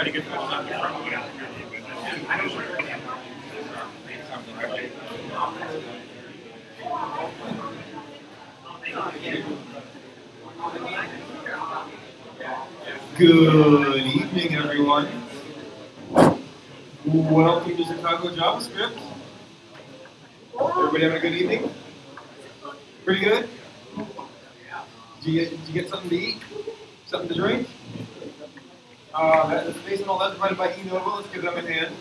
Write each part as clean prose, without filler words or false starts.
try to get them on the front. Good evening, everyone. Welcome to Chicago JavaScript. Everybody having a good evening? Pretty good? Did you get something to eat? Something to drink? The space and all that provided by eNodeable. Let's give them a hand.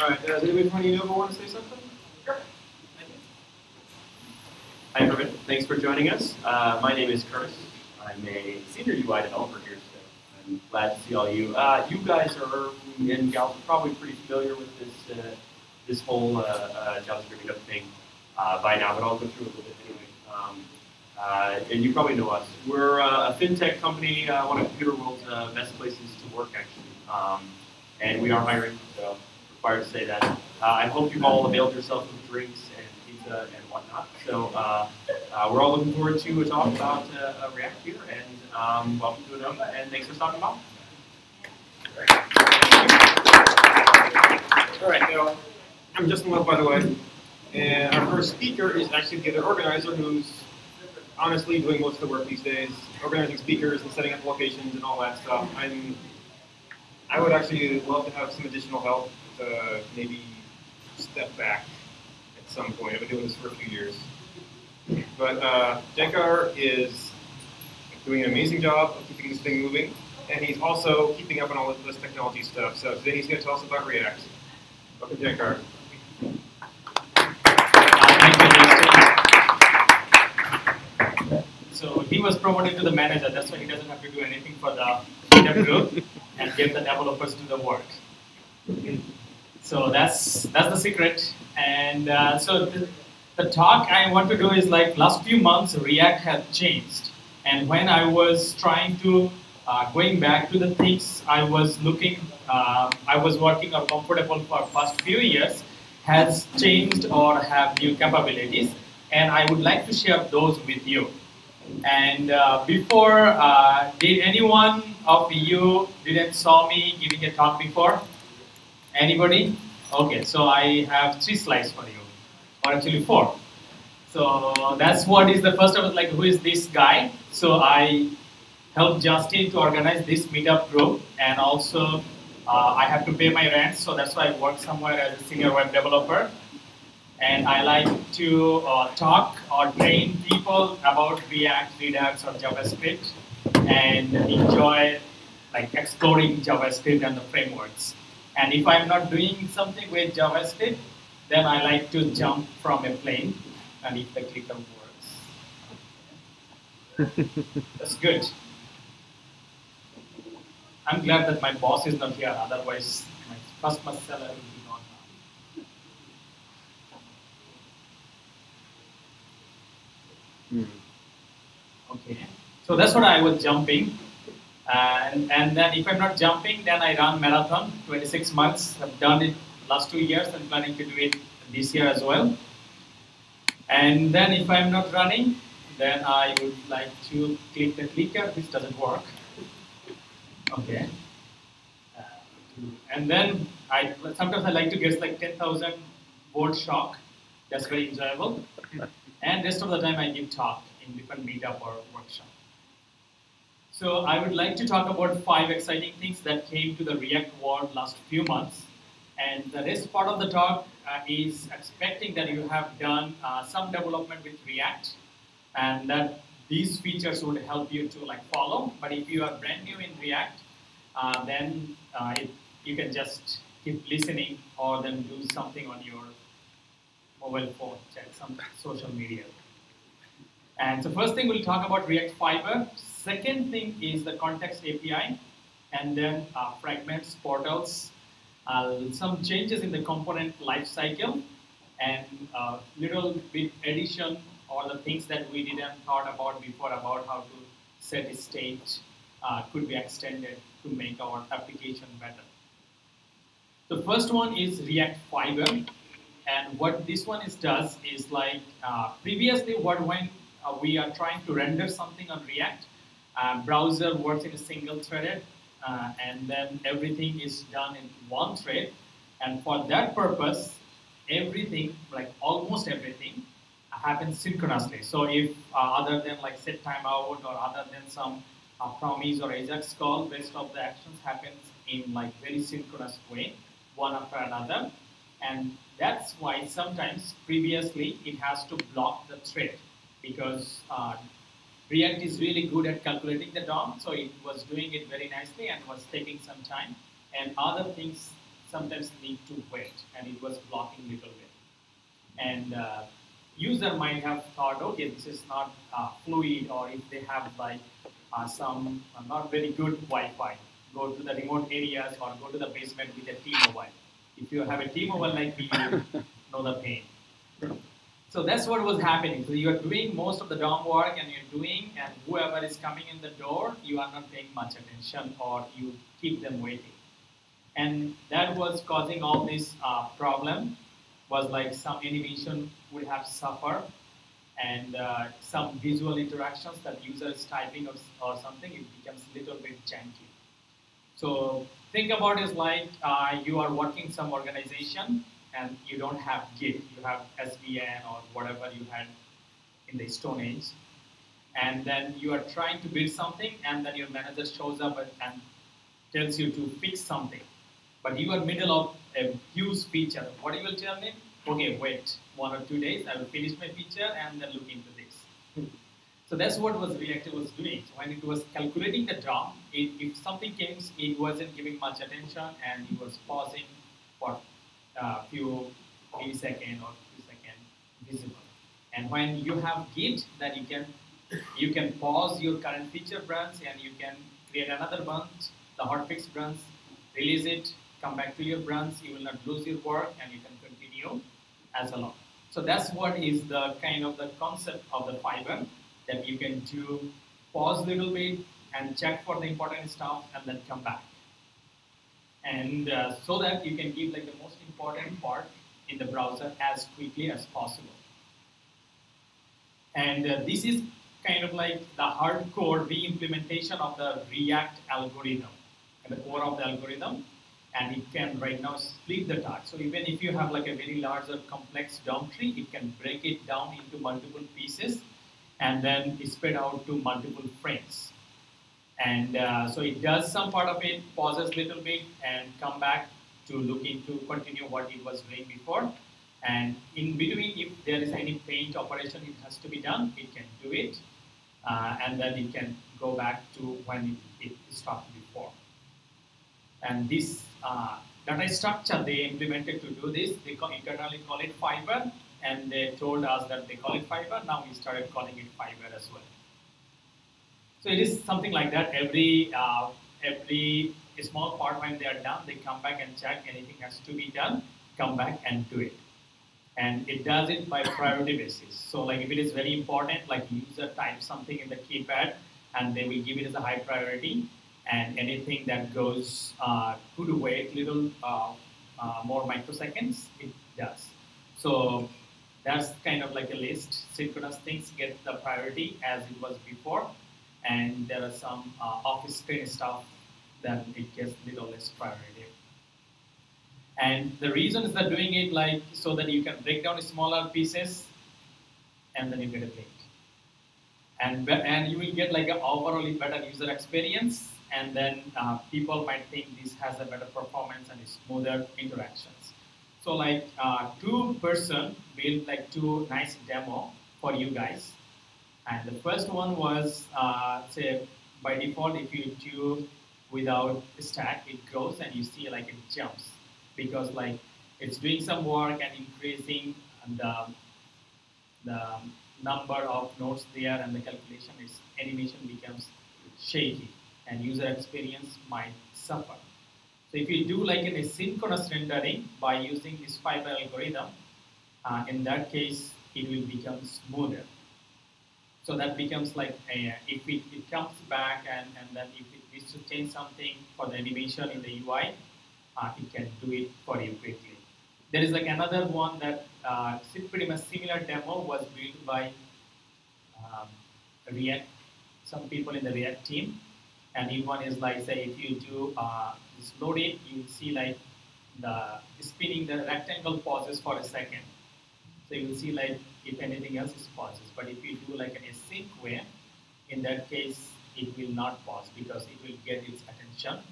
All right, does anybody from eNodeable want to say something? Sure. Hi everyone, thanks for joining us. My name is Curtis. I'm a senior UI developer here today. I'm glad to see all you. You guys are, and gals, are probably pretty familiar with this whole JavaScript meetup thing by now, but I'll go through it a little bit anyway. And you probably know us. We're a fintech company, one of computer world's best places to work, actually. And we are hiring, so required to say that. I hope you've all availed yourself of drinks and pizza and whatnot. So we're all looking forward to a talk about React here, and welcome to Nova, and thanks for stopping by. All right, now, I'm Justin Love, by the way, and our first speaker is actually the other organizer who's honestly doing most of the work these days, organizing speakers and setting up locations and all that stuff. I would actually love to have some additional help to maybe step back at some point. I've been doing this for a few years. But Jhankar is doing an amazing job of keeping this thing moving, and he's also keeping up on all of this technology stuff. So today he's going to tell us about React. Welcome, Jhankar. So he was promoted to the manager, that's why he doesn't have to do anything for the meetup group and get the developers to the work. So that's the secret. And so the talk I want to do is like last few months React has changed. And when I was trying to, going back to the things I was looking, I was working or comfortable for past few years, has changed or have new capabilities. And I would like to share those with you. And before, did anyone of you didn't saw me giving a talk before? Anybody? Okay, so I have 3 slides for you, or actually 4. So that's what is the first. I was like, who is this guy? So I helped Justin to organize this meetup group, and also I have to pay my rent, so that's why I work somewhere as a senior web developer. And I like to talk or train people about React, Redux, or JavaScript, and enjoy like exploring JavaScript and the frameworks. And if I'm not doing something with JavaScript, then I like to jump from a plane, and if the clicker works. That's good. I'm glad that my boss is not here, otherwise my customer seller will be gone. Okay, so that's what I was jumping, and then if I'm not jumping, then I run marathon, 26 months. I've done it last 2 years. I'm planning to do it this year as well. And then if I'm not running, then I would like to click the clicker, which doesn't work. Okay, and then sometimes I like to get like 10,000 volt shock. That's very enjoyable. And rest of the time I give talk in different meetup or workshop. So I would like to talk about 5 exciting things that came to the React world last few months. And the rest part of the talk is expecting that you have done some development with React, and that these features would help you to like follow. But if you are brand new in React, then you can just keep listening or then do something on your mobile phone, check some social media. And so first thing we'll talk about React Fiber. Second thing is the context API, and then fragments, portals, some changes in the component lifecycle, and little bit addition or the things that we didn't thought about before about how to set a state could be extended to make our application better. The first one is React Fiber. And what this one does is like previously what went we are trying to render something on React. Browser works in a single threaded, and then everything is done in one thread. And for that purpose, everything, like almost everything, happens synchronously. So if other than like set timeout or other than some promise or Ajax call, rest of the actions happens in like very synchronous way, one after another. And that's why sometimes previously it has to block the thread because React is really good at calculating the DOM, so it was doing it very nicely and was taking some time. And other things sometimes need to wait, and it was blocking little bit. And user might have thought, okay, this is not fluid, or if they have like some not very good Wi-Fi, go to the remote areas or go to the basement with a T-Mobile. If you have a T-Mobile like me, you know the pain. So that's what was happening. So you're doing most of the DOM work and whoever is coming in the door, you are not paying much attention or you keep them waiting. And that was causing all this problem, was like some animation would have suffered and some visual interactions that user is typing or something, it becomes a little bit janky. So think about it like you are working some organization and you don't have Git, you have SVN or whatever you had in the Stone Age. And then you are trying to build something and then your manager shows up and tells you to fix something. But you are middle of a huge feature. What you will tell me? Okay, wait 1 or 2 days, I will finish my feature and then look into this. So that's what React was doing. So when it was calculating the DOM, if something came, it wasn't giving much attention and it was pausing for a few milliseconds or few seconds visible. And when you have Git, then you can pause your current feature branch and you can create another branch, the hotfix branch, release it, come back to your branch, you will not lose your work and you can continue as a log. So that's what is the kind of the concept of the Fiber, that you can do pause a little bit and check for the important stuff and then come back. And so that you can give like the most important part in the browser as quickly as possible. And this is kind of like the hardcore re-implementation of the React algorithm, and the core of the algorithm. And it can right now split the task. So even if you have like a very large or complex DOM tree, it can break it down into multiple pieces and then spread out to multiple frames. And so it does some part of it, pauses a little bit, and come back to look into continue what it was doing before. And in between, if there is any paint operation it has to be done, it can do it. And then it can go back to when it stopped before. And this data structure they implemented to do this, they internally call it Fiber, and they told us that they call it Fiber. Now we started calling it Fiber as well. So it is something like that. Every small part when they are done, they come back and check anything has to be done, come back and do it. And it does it by priority basis. So like if it is very important, like user types something in the keypad, and they will give it as a high priority. And anything that goes could wait little more microseconds, it does. So that's kind of like a list. Synchronous things get the priority as it was before, and there are some off-screen stuff that it gets little less priority. And the reason is that doing it like so that you can break down smaller pieces, and then you get a link. And you will get like an overall better user experience. And then people might think this has a better performance and smoother interactions. So like two-person built like two nice demo for you guys. And the first one was, say, by default, if you do without stack, it goes and you see like it jumps. Because like it's doing some work and increasing the number of nodes there and the calculation, its animation becomes shaky. And user experience might suffer. So if you do like an asynchronous rendering by using this Fiber algorithm, in that case, it will become smoother. So that becomes like, if it comes back and then if it needs to change something for the animation in the UI, it can do it for you quickly. There is like another one that pretty much similar demo was built by React, some people in the React team. And if one is like, say, if you do this load it, you see like the spinning the rectangle pauses for a second. So you will see like if anything else is pauses. But if you do like an async way, in that case, it will not pause because it will get its attention.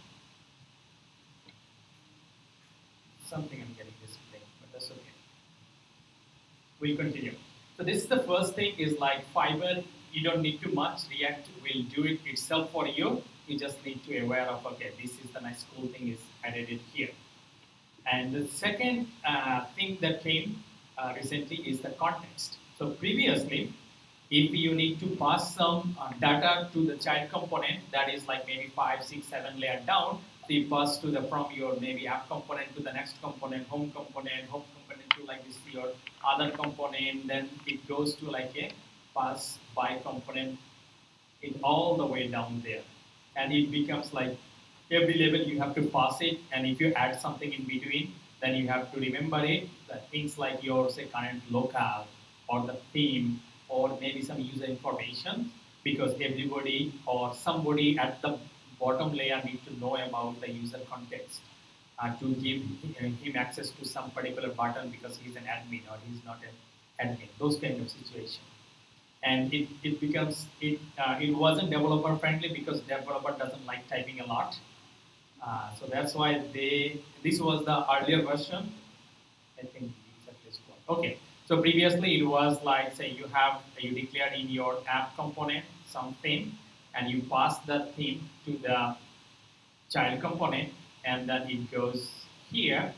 Something I'm getting displayed, but that's okay. We'll continue. So this is the first thing is like Fiber, you don't need too much. React will do it itself for you. You just need to be aware of, okay, this is the nice cool thing is added it here. And the second thing that came recently is the context. So previously, if you need to pass some data to the child component, that is like maybe 5, 6, 7 layer down, so you pass to the from your maybe app component to the next component, home component to like this your other component, then it goes to like a pass by component in all the way down there. And it becomes like every level you have to pass it, and if you add something in between, then you have to remember it, that things like your say current locale or the theme or maybe some user information, because everybody or somebody at the bottom layer needs to know about the user context to give him access to some particular button because he's an admin or he's not an admin, those kind of situations. And it becomes, it wasn't developer friendly because developer doesn't like typing a lot. So that's why this was the earlier version. I think okay. So previously it was like, say you declared in your app component some theme and you pass that theme to the child component and then it goes here,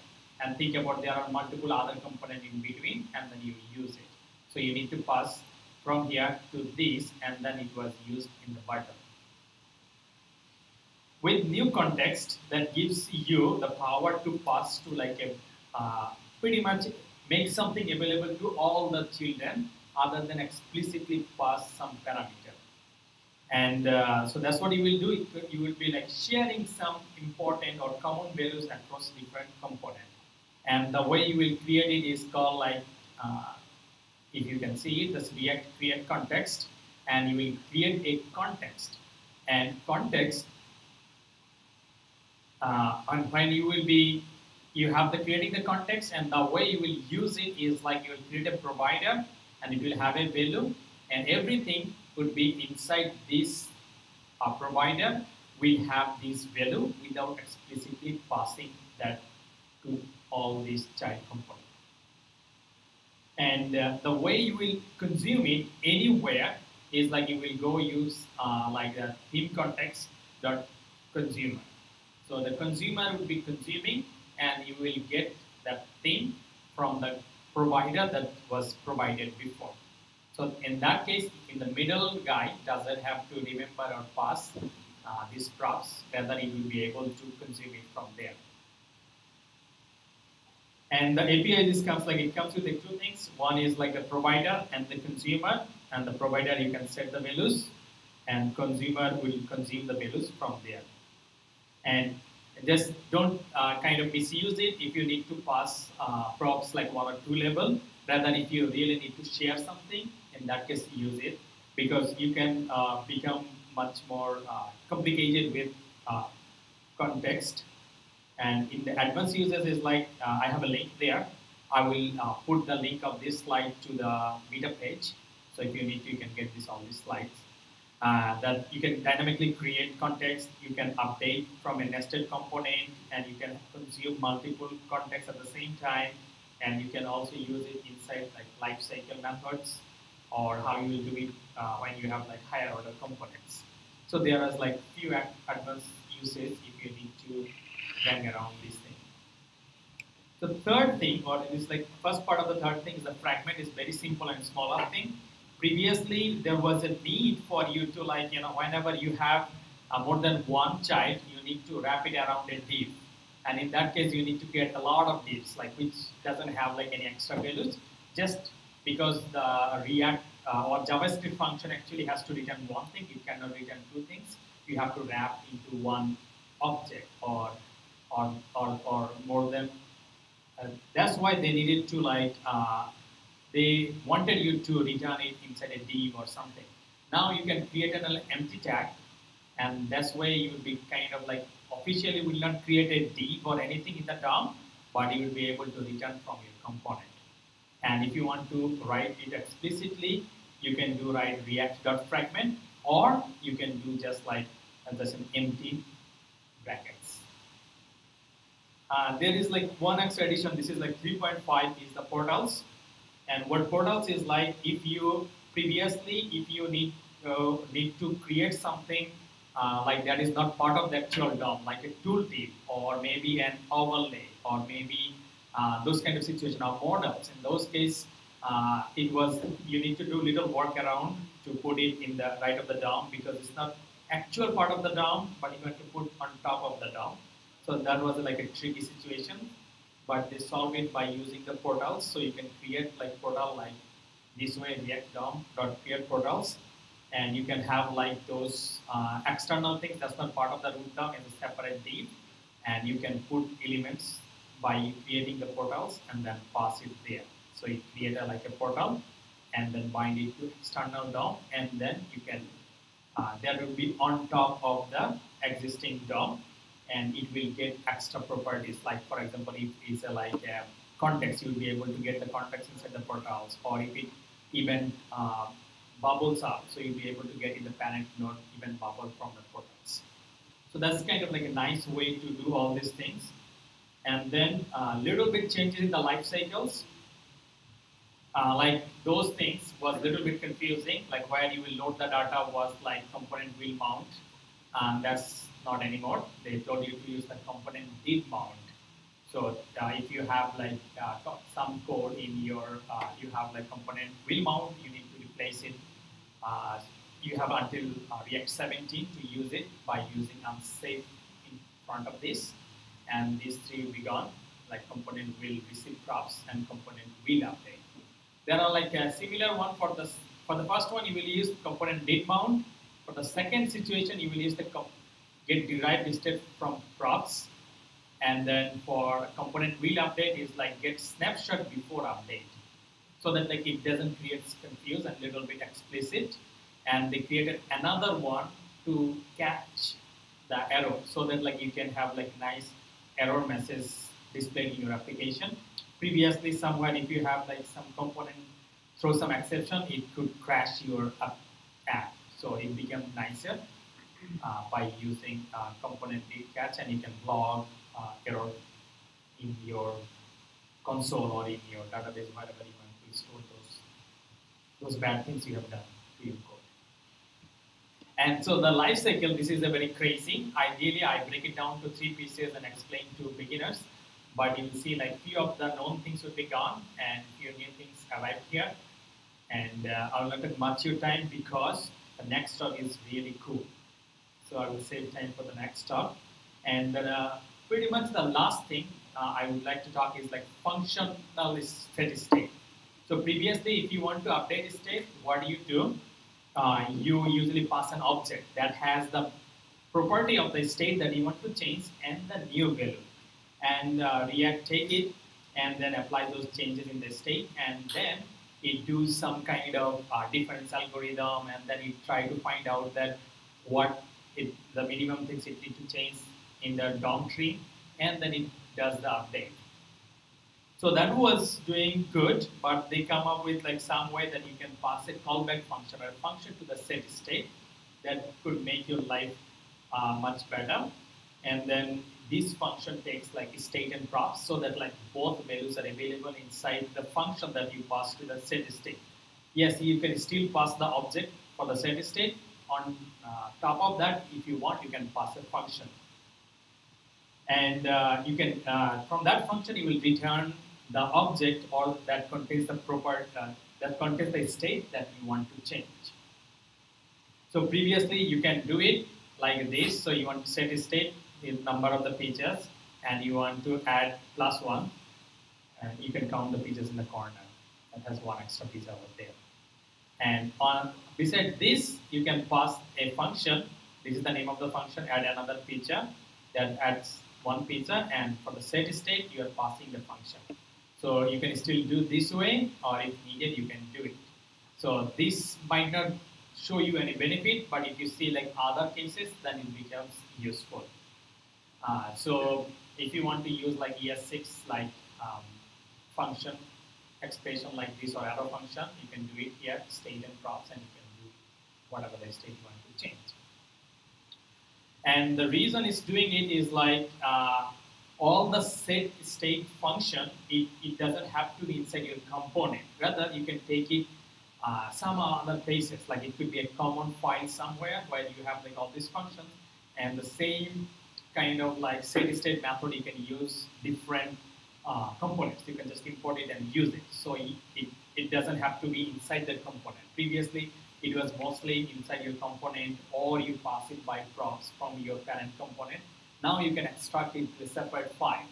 and think about there are multiple other components in between and then you use it. So you need to pass from here to this and then it was used in the button. With new context, that gives you the power to pass to like a pretty much make something available to all the children other than explicitly pass some parameter. And so that's what you will do. You will be like sharing some important or common values across different components. And the way you will create it is called like, if you can see it, this React create context, and you will create a context. And context, and when you have the creating the context, and the way you will use it is like you will create a provider, and it will have a value, and everything would be inside this provider will have this value without explicitly passing that to all these child components. And the way you will consume it anywhere is like you will go use like the theme context dot consumer. So the consumer will be consuming, and you will get that theme from the provider that was provided before. So in that case, in the middle guy doesn't have to remember or pass these props, rather he will be able to consume it from there. And the API it comes with the two things. One is like the provider and the consumer, and the provider you can set the values, and consumer will consume the values from there. And just don't kind of misuse it if you need to pass props like 1 or 2 level, rather than if you really need to share something, in that case use it, because you can become much more complicated with context. And in the advanced users is like, I have a link there. I will put the link of this slide to the meetup page. So if you need to, you can get all these slides. That you can dynamically create context, you can update from a nested component, and you can consume multiple contexts at the same time, and you can also use it inside like lifecycle methods, or how you will do it when you have like higher order components. So there is like few advanced uses if you need to bang around this thing. The third thing, or it is like first part of the third thing, is the fragment is very simple and smaller thing. Previously, there was a need for you to like, whenever you have more than one child, you need to wrap it around a div. And in that case, you need to get a lot of divs, like which doesn't have like any extra values, just because the React or JavaScript function actually has to return one thing. It cannot return 2 things. You have to wrap into one object or more than. That's why they needed to like they wanted you to return it inside a div or something. Now you can create an empty tag, and that's why you will be kind of like officially will not create a div or anything in the DOM, but you will be able to return from your component. And if you want to write it explicitly, you can do write react.fragment, or you can do just like just an empty brackets. There is like one extra addition. This is like 3.5 is the portals. And what portals is like, if you previously, if you need to create something like that is not part of the actual DOM, like a tooltip or maybe an overlay or maybe those kind of situation or models. In those cases, it was you need to do little workaround to put it in the right of the DOM because it's not actual part of the DOM, but you have to put on top of the DOM. So that was like a tricky situation, but they solve it by using the portals. So you can create like portal like this way, React DOM.create portals, and you can have like those external things that's not part of the root DOM as a separate div, and you can put elements by creating the portals and then pass it there. So you create like a portal and then bind it to external DOM, and then you can that will be on top of the existing DOM, and it will get extra properties. Like for example, if it's like a context, you'll be able to get the context inside the portals, or if it even bubbles up, so you'll be able to get in the parent node even bubble from the portals. So that's kind of like a nice way to do all these things. And then a little bit changes in the life cycles. Like those things was a little bit confusing, like where you will load the data was like component will mount, and that's not anymore. They told you to use the component did mount. So if you have like some code in your, you have like component will mount, you need to replace it. You have until React 17 to use it by using unsafe in front of this, and these three will be gone, like component will receive props and component will update. There are like a similar one for the first one, you will use component did mount. For the second situation, you will use the get derived state from props. And then for component will update is like get snapshot before update. So that like it doesn't create confuse and little bit explicit. And they created another one to catch the error so that like you can have like nice error message displayed in your application. Previously, somewhere if you have like some component throw some exception, it could crash your app. So it became nicer by using component did catch, and you can log error in your console or in your database, wherever you want to store those bad things you have done to your code. And so the life cycle, this is a very crazy. Ideally, I break it down to 3 pieces and explain to beginners. But you will see like few of the known things will be gone and few new things arrive here. And I will not take much of your time because the next talk is really cool. So I will save time for the next talk. And pretty much the last thing I would like to talk is like functional steady state. So previously, if you want to update a state, what do? You usually pass an object that has the property of the state that you want to change and the new value. And React take it and then apply those changes in the state, and then it do some kind of difference algorithm, and then it try to find out that what the minimum things it need to change in the DOM tree, and then it does the update. So that was doing good, but they come up with like some way that you can pass a callback function or a function to the set state that could make your life much better. And then this function takes like state and props so that like both values are available inside the function that you pass to the set state. Yes, you can still pass the object for the set state. On top of that, if you want, you can pass a function. And you can, from that function, you will return the object or that contains the proper, that contains the state that you want to change. So previously, you can do it like this. So you want to set a state in number of the pages, and you want to add +1, and you can count the pages in the corner. That has one extra piece over there. And beside this, you can pass a function. This is the name of the function. Add another feature that adds one feature, and for the set state, you are passing the function. So you can still do this way, or if needed, you can do it. So this might not show you any benefit, but if you see like other cases, then it becomes useful. So if you want to use like ES6 like function expression like this or arrow function, you can do it here, state and props, and you can do whatever the state you want to change. And the reason it's doing it is like all the set state function, it doesn't have to be inside your component. Rather, you can take it some other places, like it could be a common file somewhere where you have like all these functions, and the same kind of like set state method you can use different components. You can just import it and use it. So it doesn't have to be inside the component. Previously, it was mostly inside your component, or you pass it by props from your parent component. Now you can extract it to a separate file,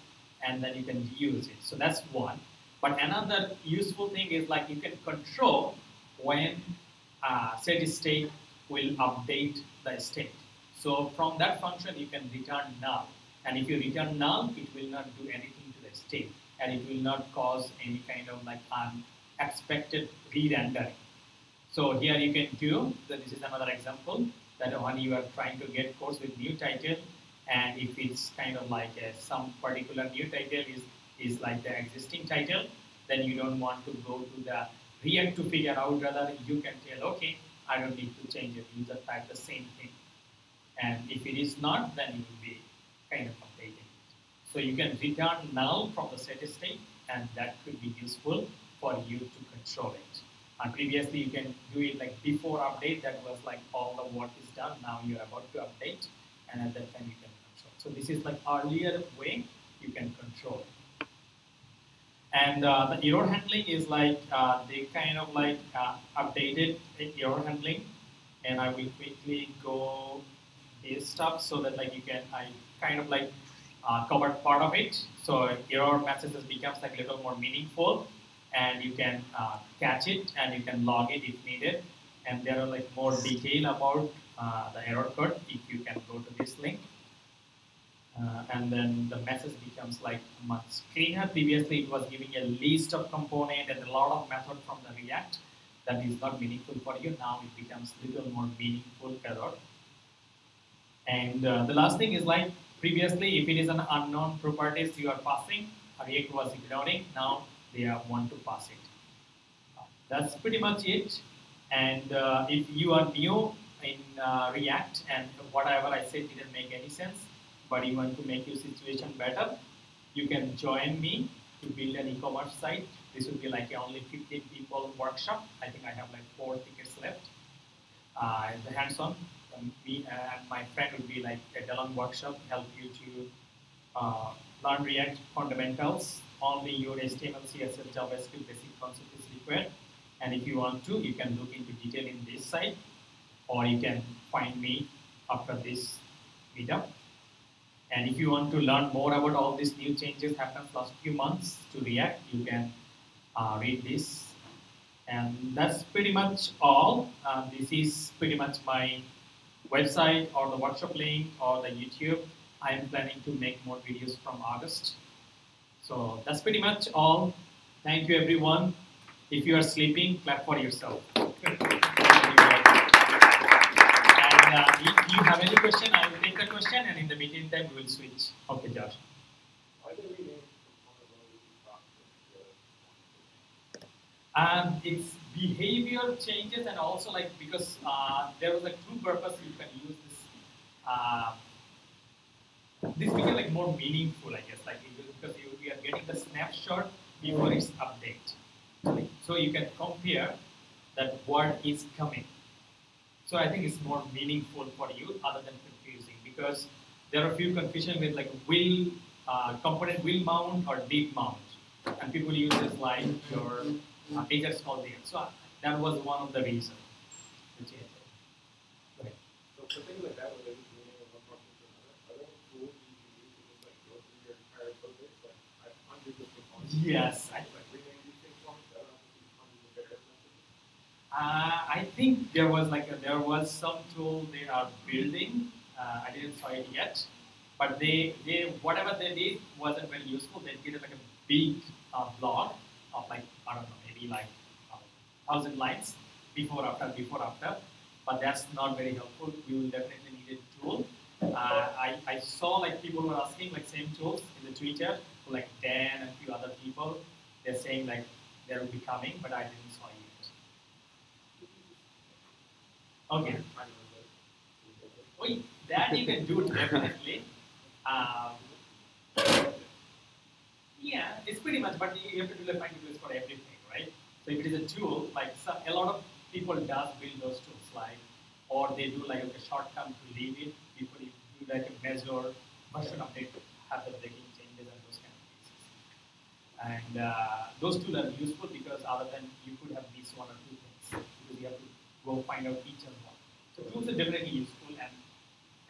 and then you can use it. So that's one. But another useful thing is like you can control when set state will update the state. So from that function, you can return null. And if you return null, it will not do anything to the state, and it will not cause any kind of like unexpected re-rendering. So here you can do, so this is another example, that when you are trying to get course with new title, and if it's kind of like some particular new title is like the existing title, then you don't want to go to the React to figure out whether you can tell, okay, I don't need to change it, you just type the same thing. And if it is not, then you will be kind of updating it. So you can return null from the set state, and that could be useful for you to control it. And previously, you can do it like before update, that was like all the work is done, now you're about to update, and at that time you can control. So this is like earlier way you can control it. And the error handling is like, they kind of like updated error handling, and I will quickly go this stuff so that like you can, I kind of like covered part of it. So error messages becomes like a little more meaningful, and you can catch it and you can log it if needed. And there are like more detail about the error code if you can go to this link. And then the message becomes like much cleaner. Previously, it was giving a list of component and a lot of method from the React that is not meaningful for you. Now it becomes a little more meaningful error. And the last thing is like previously, if it is an unknown properties you are passing, React was ignoring. Now they want to pass it. That's pretty much it. And if you are new in React and whatever I said didn't make any sense, but you want to make your situation better, you can join me to build an e-commerce site. This will be like a only 15 people workshop. I think I have like 4 tickets left. The hands-on, me and my friend will be like a day-long workshop, help you to learn React fundamentals. Only your HTML, CSS, JavaScript basic concept is required. And if you want to, you can look into detail in this site, or you can find me after this meetup. And if you want to learn more about all these new changes happened last few months to React, you can read this. And that's pretty much all. This is pretty much my website or the workshop link or the YouTube. I am planning to make more videos from August. So that's pretty much all. Thank you, everyone. If you are sleeping, clap for yourself. And if you have any question, I will take the question, and in the meantime, we will switch. Okay, Josh. It's behavior changes, and also like because there was like two purpose you can use this. This became like more meaningful, I guess, like because we are getting the snapshot before its update. So you can compare that what is coming. So I think it's more meaningful for you other than confusing, because there are a few confusion with like will component will mount or did mount, and people use this like your Ajax called there. So that was one of the reasons. Go ahead. So for things like that, where they're just moving from one function to another, are there any tools you can use to just like go through your entire code base? Like I have hundreds of components. Yes. Like rename these things for me, so I don't have to use hundreds of error messages. I think there was some tool they are building. I didn't try it yet, but whatever they did wasn't very useful. They did like a big blog of like, I don't know, maybe like 1,000 lines before after, but that's not very helpful. You will definitely need a tool. I saw like people were asking like same tools in the Twitter, like Dan and a few other people. They're saying like they will be coming, but I didn't saw it. Okay. Oh, that you can do definitely. Yeah, it's pretty much, but you have to do the find tools for everything, right? So if it is a tool, like a lot of people does build those tools, like, or they do like a short term to leave it. People do like a measure version update, have the breaking changes and those kind of things. And those tools are useful because other than you could have missed one or two things because you have to go find out each and one. So tools are definitely useful,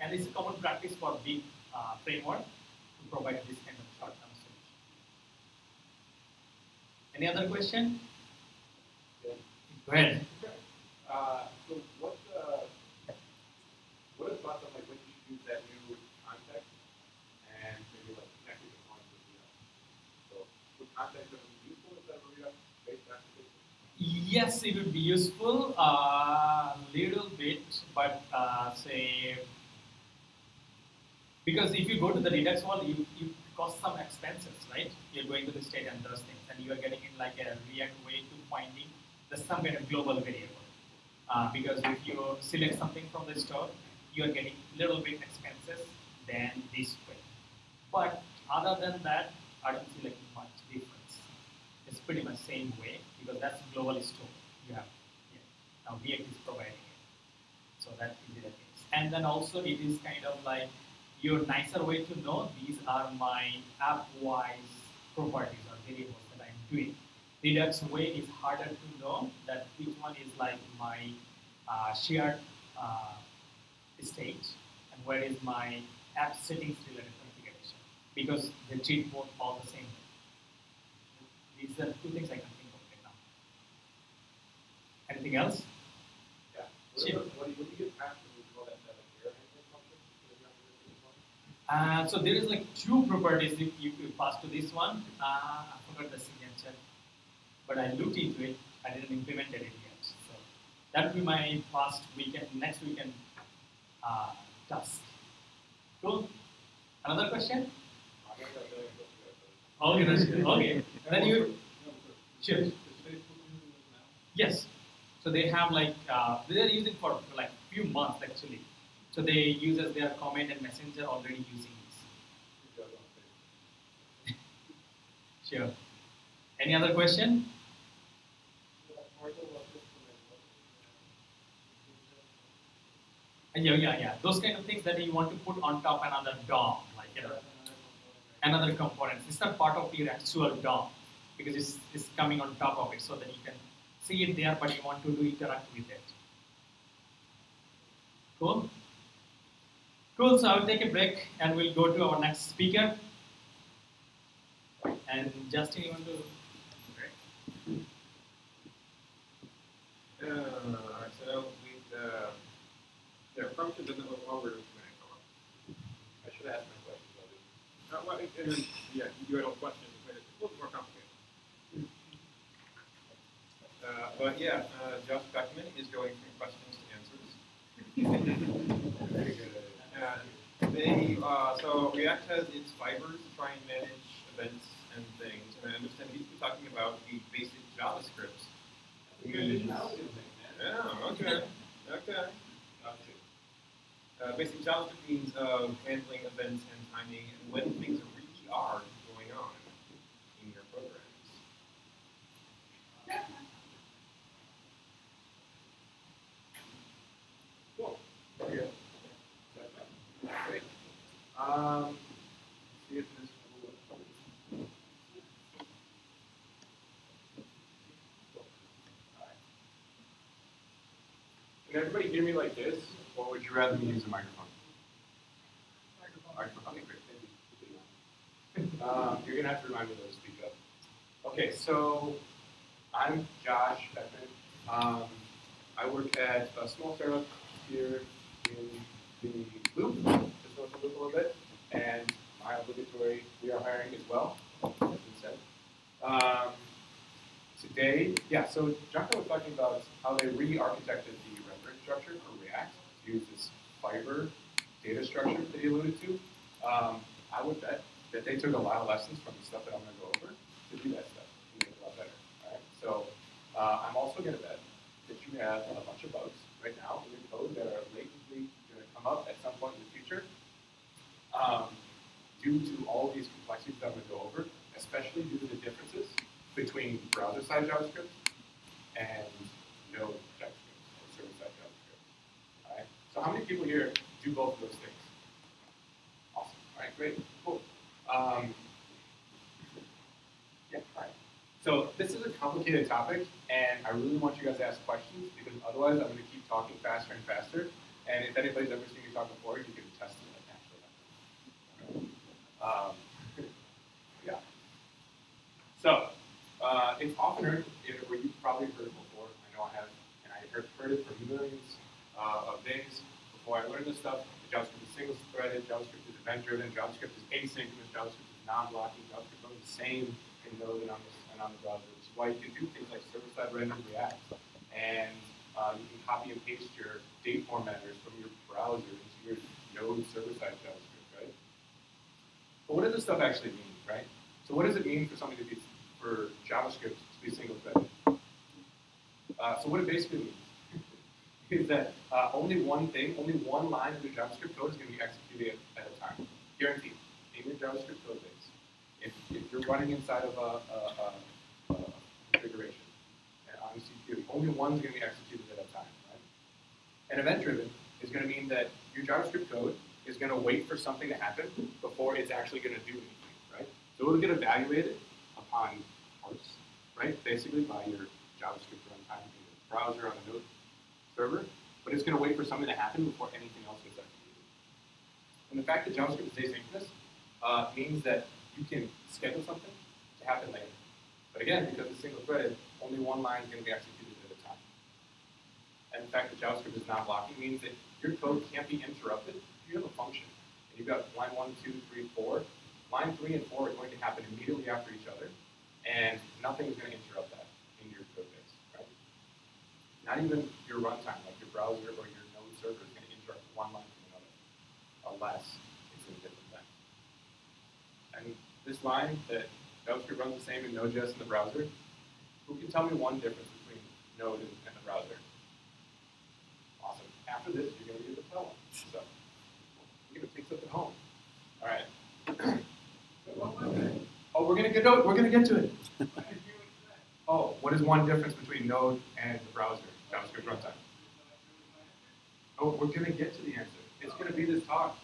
and it's a common practice for big framework to provide this kind of short term solution. Any other question? Yeah. Go ahead. So what are the thoughts on like when you should use that new context and maybe like connect it to one with the other? So would context be useful instead of a Redux-based application? Yes, it would be useful little bit, but say because if you go to the Redux one, you cost some expenses, right? You're going to the state and those things, and you are getting in like a React way to finding the some kind of global variable. Because if you select something from the store, you are getting little bit expenses than this way. But other than that, I don't see like much difference. It's pretty much same way because that's globally stored. You have now React is providing it, so that is the case. And then also it is kind of like your nicer way to know these are my app-wise properties or variables that I'm doing. Redux way is harder to know that which one is like my shared state and where is my app settings related configuration because they treat both all the same way. These are two things I can think of right now. Anything else? Yeah. Sure. When you get past them, you call that error handling function? So there is like two properties if you pass to this one. I forgot the signature, but I looked into it. I didn't implement it yet. So that will be my next weekend task. Cool. Another question? Okay, that's good. Okay. Then you sure. Yes. So they have like they are using for like few months actually. So they use as their comment and messenger already using this. Sure. Any other question? Yeah. Those kind of things that you want to put on top another DOM, like another component. It's not part of your actual DOM because it's coming on top of it so that you can see it there, but you want to interact with it. Cool? Cool, so I'll take a break and we'll go to our next speaker. And Justin, you want to? Alright, so the function doesn't look longer than I should have asked my questions already. well, and then, yeah, you had all questions, but it's a little more complicated. But yeah, Josh Beckman is going from questions to answers. Very good. So React has its fibers to try and manage events and things, and I understand he's been talking about the basic JavaScript. Yeah, okay. Basic JavaScript means handling events and timing and when things really are going on in your programs. Cool. Very good. Great. See if this will. Can everybody hear me like this, or would you rather me use a microphone? Microphone. Okay, great. You're gonna have to remind me to speak up. Okay, so I'm Josh Beckman. I work at a small startup here in the Loop, just north of the Loop a little bit. And my obligatory, we are hiring as well, as been said. Today, yeah, so Jhankar was talking about how they re-architected the rendering structure for React to use this fiber data structure that he alluded to. I would bet that they took a lot of lessons from the stuff that I'm going to go over to do that stuff and make it a lot better. All right? So I'm also going to bet that you have a bunch of bugs right now in your code that are latently going to come up at some point in the future due to all of these complexities that I'm going to go over, especially due to the differences between browser-side JavaScript and Node JavaScript or server-side JavaScript. All right? So how many people here do both of those things? Awesome. All right, great. Cool. Yeah, all right. So this is a complicated topic, and I really want you guys to ask questions, because otherwise I'm going to keep talking faster and faster. And if anybody's ever seen me talk before, you can test it naturally. Yeah. So it's often heard, or you've probably heard it before. I know I have, and I heard it for millions of days before I learned this stuff. JavaScript is single-threaded, JavaScript is event-driven, JavaScript is asynchronous, JavaScript is non-blocking, JavaScript runs the same in Node and on the browser, which is why you can do things like server-side render React, and you can copy and paste your date formatters from your browser into your Node server-side JavaScript, right? But what does this stuff actually mean, right? So what does it mean for something to be, for JavaScript to be single-threaded? So what it basically means is that only one line of your JavaScript code is going to be executed at a time, guaranteed, in your JavaScript code base. If you're running inside of a configuration and on CPU, only one's going to be executed at a time, right? And event-driven is going to mean that your JavaScript code is going to wait for something to happen before it's actually going to do anything, right? So it'll get evaluated upon parse, right? Basically by your JavaScript runtime in the browser on the Node server, but it's going to wait for something to happen before anything else gets executed. And the fact that JavaScript is asynchronous means that you can schedule something to happen later. But again, because it's single-threaded, only one line is going to be executed at a time. And the fact that JavaScript is non-blocking means that your code can't be interrupted. If you have a function, and you've got line 1, 2, 3, 4, line 3 and 4 are going to happen immediately after each other, and nothing is going to interrupt that in your code base, right? Not even your runtime, like your browser or your Node server, is going to interrupt one line from another, unless it's in a different thing. And this line that JavaScript runs the same in NodeJS in the browser, who can tell me one difference between Node and the browser? Awesome. After this, you're going to be able to tell one. So we're going to take stuff at home. All right. Oh, we're going to get to it. Oh, what is one difference between Node and the browser, JavaScript runtime? Oh, we're going to get to the answer. It's going to be this talk.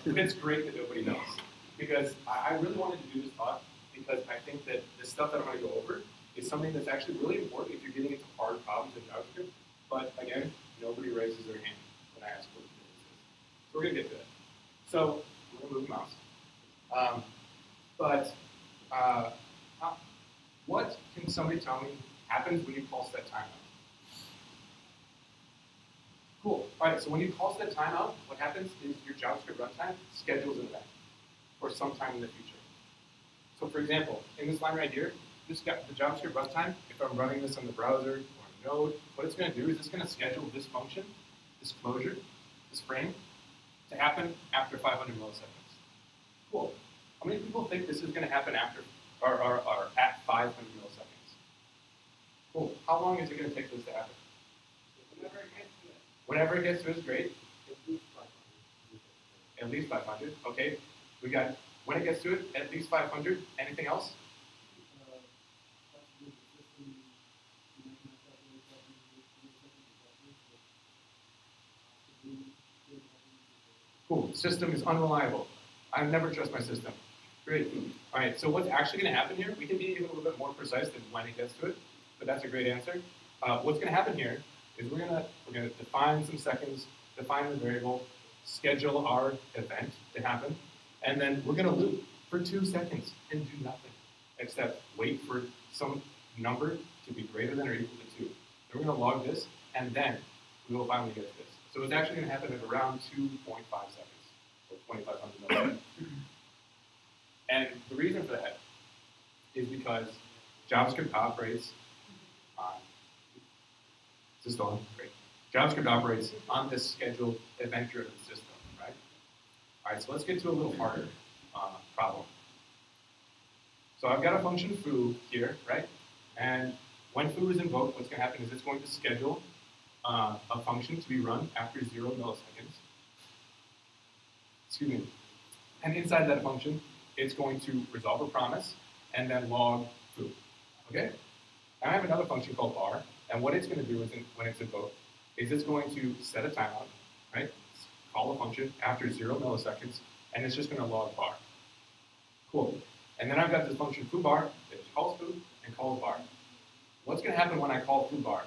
It's great that nobody knows, because I really wanted to do this talk because I think that the stuff that I'm going to go over is something that's actually really important if you're getting into hard problems in JavaScript. But again, nobody raises their hand when I ask what the difference is. So we're going to get to it. So we're going to move the mouse. What can somebody tell me happens when you call setTimeout? Cool. All right, so when you call setTimeout, what happens is your JavaScript runtime schedules an event for some time in the future. So for example, in this line right here, this got the JavaScript runtime, if I'm running this on the browser or Node, what it's going to do is it's going to schedule this function, this closure, this frame, to happen after 500 milliseconds. Cool. How many people think this is going to happen after, or at 500 milliseconds? Cool. How long is it going to take this to happen? Whenever it gets to it is great. At least 500. Okay. We got when it gets to it, at least 500. Anything else? Cool. System is unreliable. I never trust my system. Great. All right. So what's actually going to happen here? We can be even a little bit more precise than when it gets to it, but that's a great answer. What's going to happen here is we're gonna define some seconds, define the variable, schedule our event to happen, and then we're gonna loop for 2 seconds and do nothing except wait for some number to be greater than or equal to 2. Then we're gonna log this, and then we will finally get to this. So it's actually gonna happen at around 2.5 seconds. 2,500 milliseconds. And the reason for that is because JavaScript operates on, is this still on? Great. JavaScript operates on this scheduled event-driven system, right? All right, so let's get to a little harder problem. So I've got a function foo here, right? And when foo is invoked, what's going to happen is it's going to schedule a function to be run after 0 milliseconds. Excuse me. And inside that function, it's going to resolve a promise and then log foo. Okay? Now I have another function called bar, and what it's going to do is when it's invoked is it's going to set a timeout, right? Call a function after 0 milliseconds, and it's just going to log bar. Cool. And then I've got this function foo bar that calls foo and calls bar. What's going to happen when I call foo bar?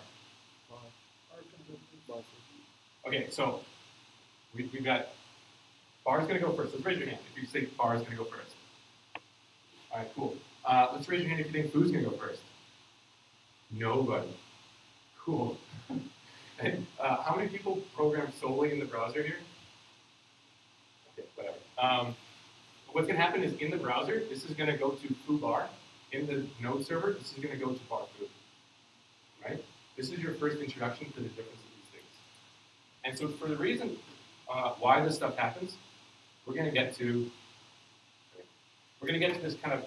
Okay, so we've got bar is going to go first. Let's raise your hand if you think bar is going to go first. All right, cool. Let's raise your hand if you think foo is going to go first. Nobody. Cool. And, how many people program solely in the browser here? Okay, whatever. What's going to happen is in the browser, this is going to go to foo bar. In the node server, this is going to go to bar foo. Right? This is your first introduction to the difference of these things. And so for the reason why this stuff happens, we're going to get to this kind of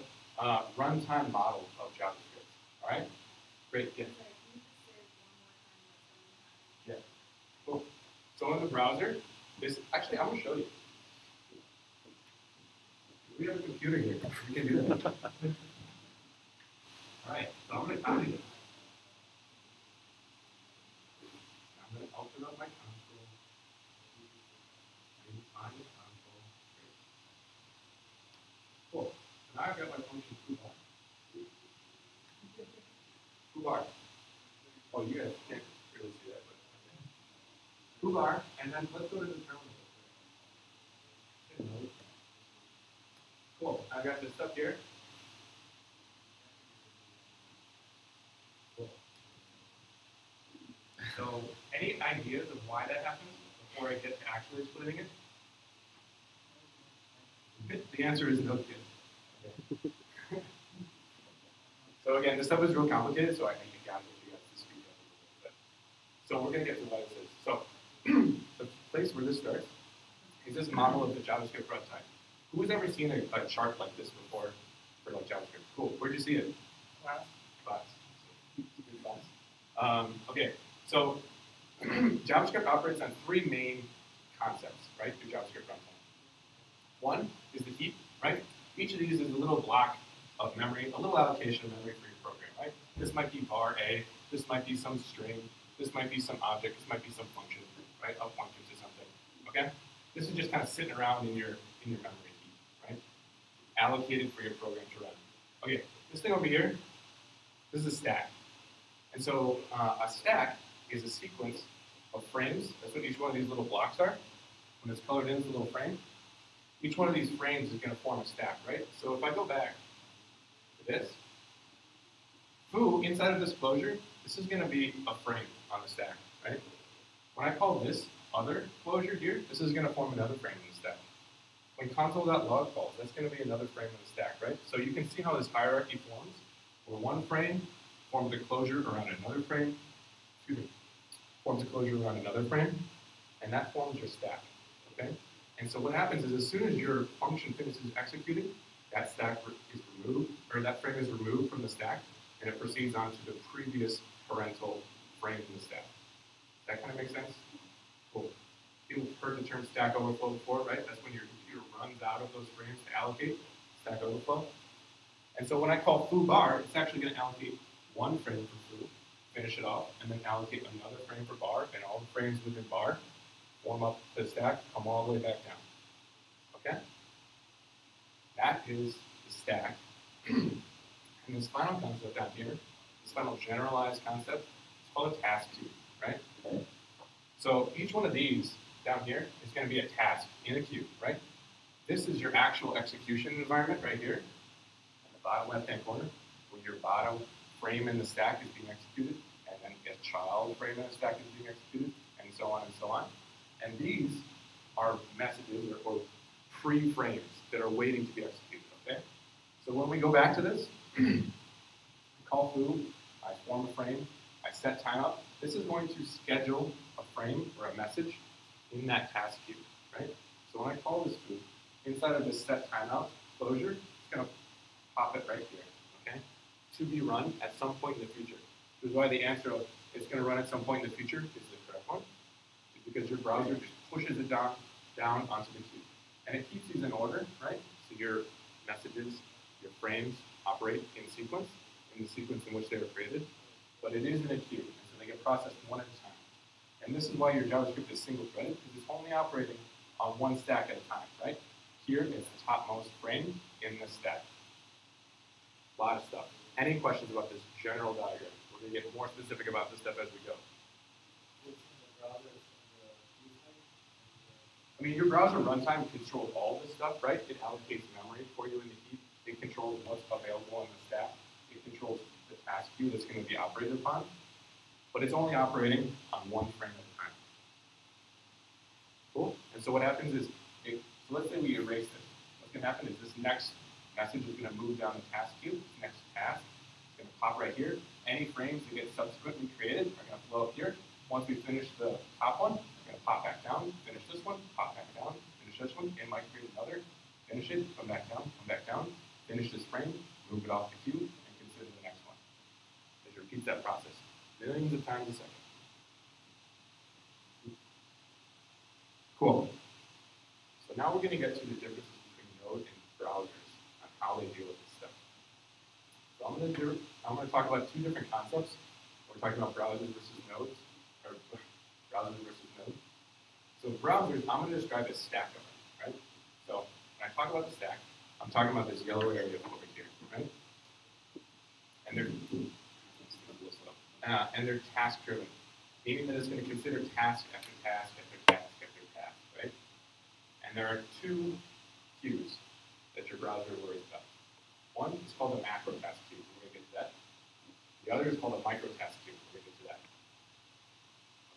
runtime model of JavaScript. All right? Great. Yeah. Yeah. Cool. So in the browser, actually I'm going to show you. We have a computer here. We can do that. All right. So I'm going to copy this. I'm going to open up my console. And find the console. Cool. So now I've got my function foo bar. Foo bar. Oh, you guys can't really see that, but foo bar, and then let's go to the terminal. Cool. I've got this stuff here. Cool. So, any ideas of why that happens before I get to actually splitting it? The answer is no kid. Okay. So again, this stuff is real complicated, so I think you got you guys to speed up a little bit. So we're going to get to what it is. So the place where this starts is this model of the JavaScript runtime. Who's ever seen a chart like this before for like JavaScript? Cool. Where'd you see it? Class. Okay. So JavaScript operates on three main concepts, right? The JavaScript runtime. One is the heap, right? Each of these is a little block of memory, a little allocation of memory for your program, right? This might be var A, this might be some string, this might be some object, this might be some function, right? I'll point you to something, okay? This is just kind of sitting around in your memory heap, right? Allocated for your program to run. Okay, this thing over here, this is a stack. And so a stack is a sequence of frames. That's what each one of these little blocks are. When it's colored in as a little frame, each one of these frames is going to form a stack, right? So if I go back to this, foo, inside of this closure, this is going to be a frame on the stack, right? When I call this other closure here, this is going to form another frame in the stack. When console.log calls, that's going to be another frame in the stack, right? So you can see how this hierarchy forms, where one frame forms a closure around another frame, forms a closure around another frame, and that forms your stack, okay? And so what happens is as soon as your function finishes executing, that stack is removed, or that frame is removed from the stack, and it proceeds on to the previous parental frame in the stack. That kind of makes sense? Cool. You've heard the term Stack Overflow before, right? That's when your computer runs out of those frames to allocate Stack Overflow. And so when I call foo bar, it's actually going to allocate one frame for foo, finish it off, and then allocate another frame for bar, and all the frames within bar form up the stack, come all the way back down. Okay? That is the stack. And this final concept down here, this final generalized concept, it's called a task queue, right? So each one of these down here is going to be a task in a queue, right? This is your actual execution environment right here, in the bottom left-hand corner, where your bottom frame in the stack is being executed, and then a child frame in the stack is being executed, and so on and so on. And these are messages or free frames that are waiting to be executed, okay? So when we go back to this, call foo, I form a frame, I set timeout. This is going to schedule a frame or a message in that task queue, right? So when I call this foo, inside of this set timeout closure, it's going to pop it right here, okay? To be run at some point in the future. This is why the answer of it's going to run at some point in the future is the correct one. It's because your browser just pushes it down onto the queue. And it keeps these in order, right? So your messages, your frames operate in sequence, in the sequence in which they were created. But it is in a queue, and so they get processed one at a time. And this is why your JavaScript is single-threaded, because it's only operating on one stack at a time, right? Here is the topmost frame in this stack. A lot of stuff. Any questions about this general diagram? We're going to get more specific about this stuff as we go. I mean, your browser runtime controls all this stuff, right? It allocates memory for you in the heap. It controls what's available in the stack. It controls the task queue that's going to be operated upon. But it's only operating on one frame at a time. Cool? And so what happens is, so let's say we erase this. What's going to happen is this next message is going to move down the task queue, next task. It's going to pop right here. Any frames that get subsequently created are going to flow up here. Once we finish the top one, we're going to pop back down, finish this one, pop back down, finish this one, it might create another, finish it, come back down, finish this frame, move it off the queue, and consider the next one. It repeats that process millions of times a second. Cool. So now we're going to get to the differences between Node and browsers on how they deal with this stuff. So I'm going to talk about two different concepts. We're talking about browsers versus nodes, or browsers versus nodes. So browsers, I'm going to describe as stack of them, right? So when I talk about the stack, I'm talking about this yellow area over here, right? And they're task-driven, meaning that it's going to consider task after task after task after task, right? And there are two queues that your browser worries about. One is called a macro task queue. We're going to get to that. The other is called a micro task queue. We're going to get to that.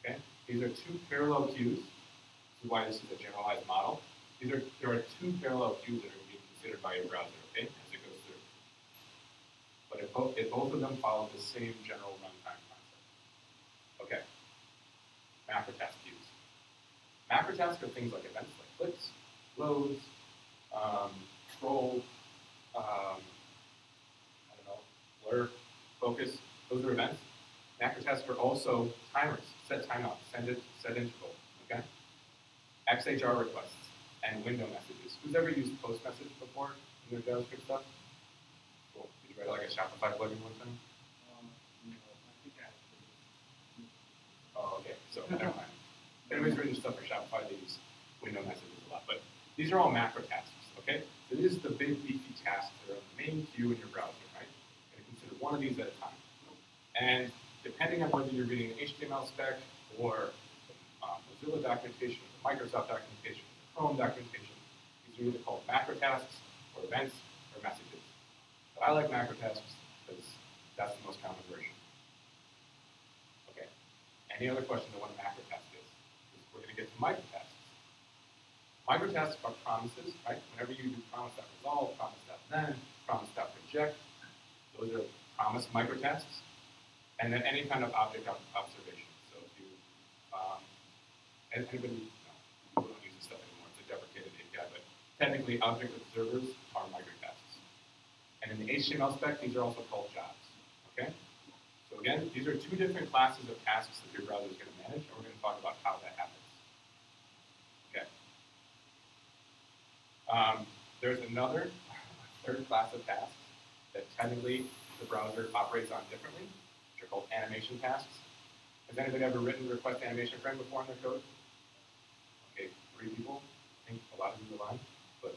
Okay? These are two parallel queues. This is why this is a generalized model. There are two parallel queues that are going to be considered by your browser, okay, as it goes through. But both of them follow the same general runtime concept. Okay. Macro task queues. Macro tasks are things like events like clicks, loads, scroll, blur, focus. Those are events. Macro tasks are also timers, set timeouts, set interval. Okay. XHR requests and window messages. Who's ever used post message before in their JavaScript stuff? Cool. Did you write like a Shopify plugin one time? No, I think I have. Oh, okay. So never mind. If anybody's written stuff for Shopify, they use window messages a lot. But these are all macro tasks, okay? So this is the big beefy tasks that are in the main queue in your browser, right? You're going to consider one of these at a time. And depending on whether you're reading the HTML spec or Mozilla documentation, or Microsoft documentation, or Chrome documentation, these are either called macro tasks or events or messages. But I like macro tasks because that's the most common version. Okay. Any other questions on what a macro task is? Because we're going to get to micro tasks. Micro tasks are promises, right? Whenever you do promise.resolve, promise.then, promise.reject, those are promise micro tasks. And then any kind of object observation. So if you, anybody, no, we don't use this stuff anymore. It's a deprecated API, but technically object observers are micro tasks. And in the HTML spec, these are also called jobs. Okay? So again, these are two different classes of tasks that your browser is going to manage, and we're going to talk about how that happens. Okay. There's another third class of tasks that technically the browser operates on differently, which are called animation tasks. Has anybody ever written requestAnimationFrame before in their code? Okay, 3 people. I think a lot of you are lying. But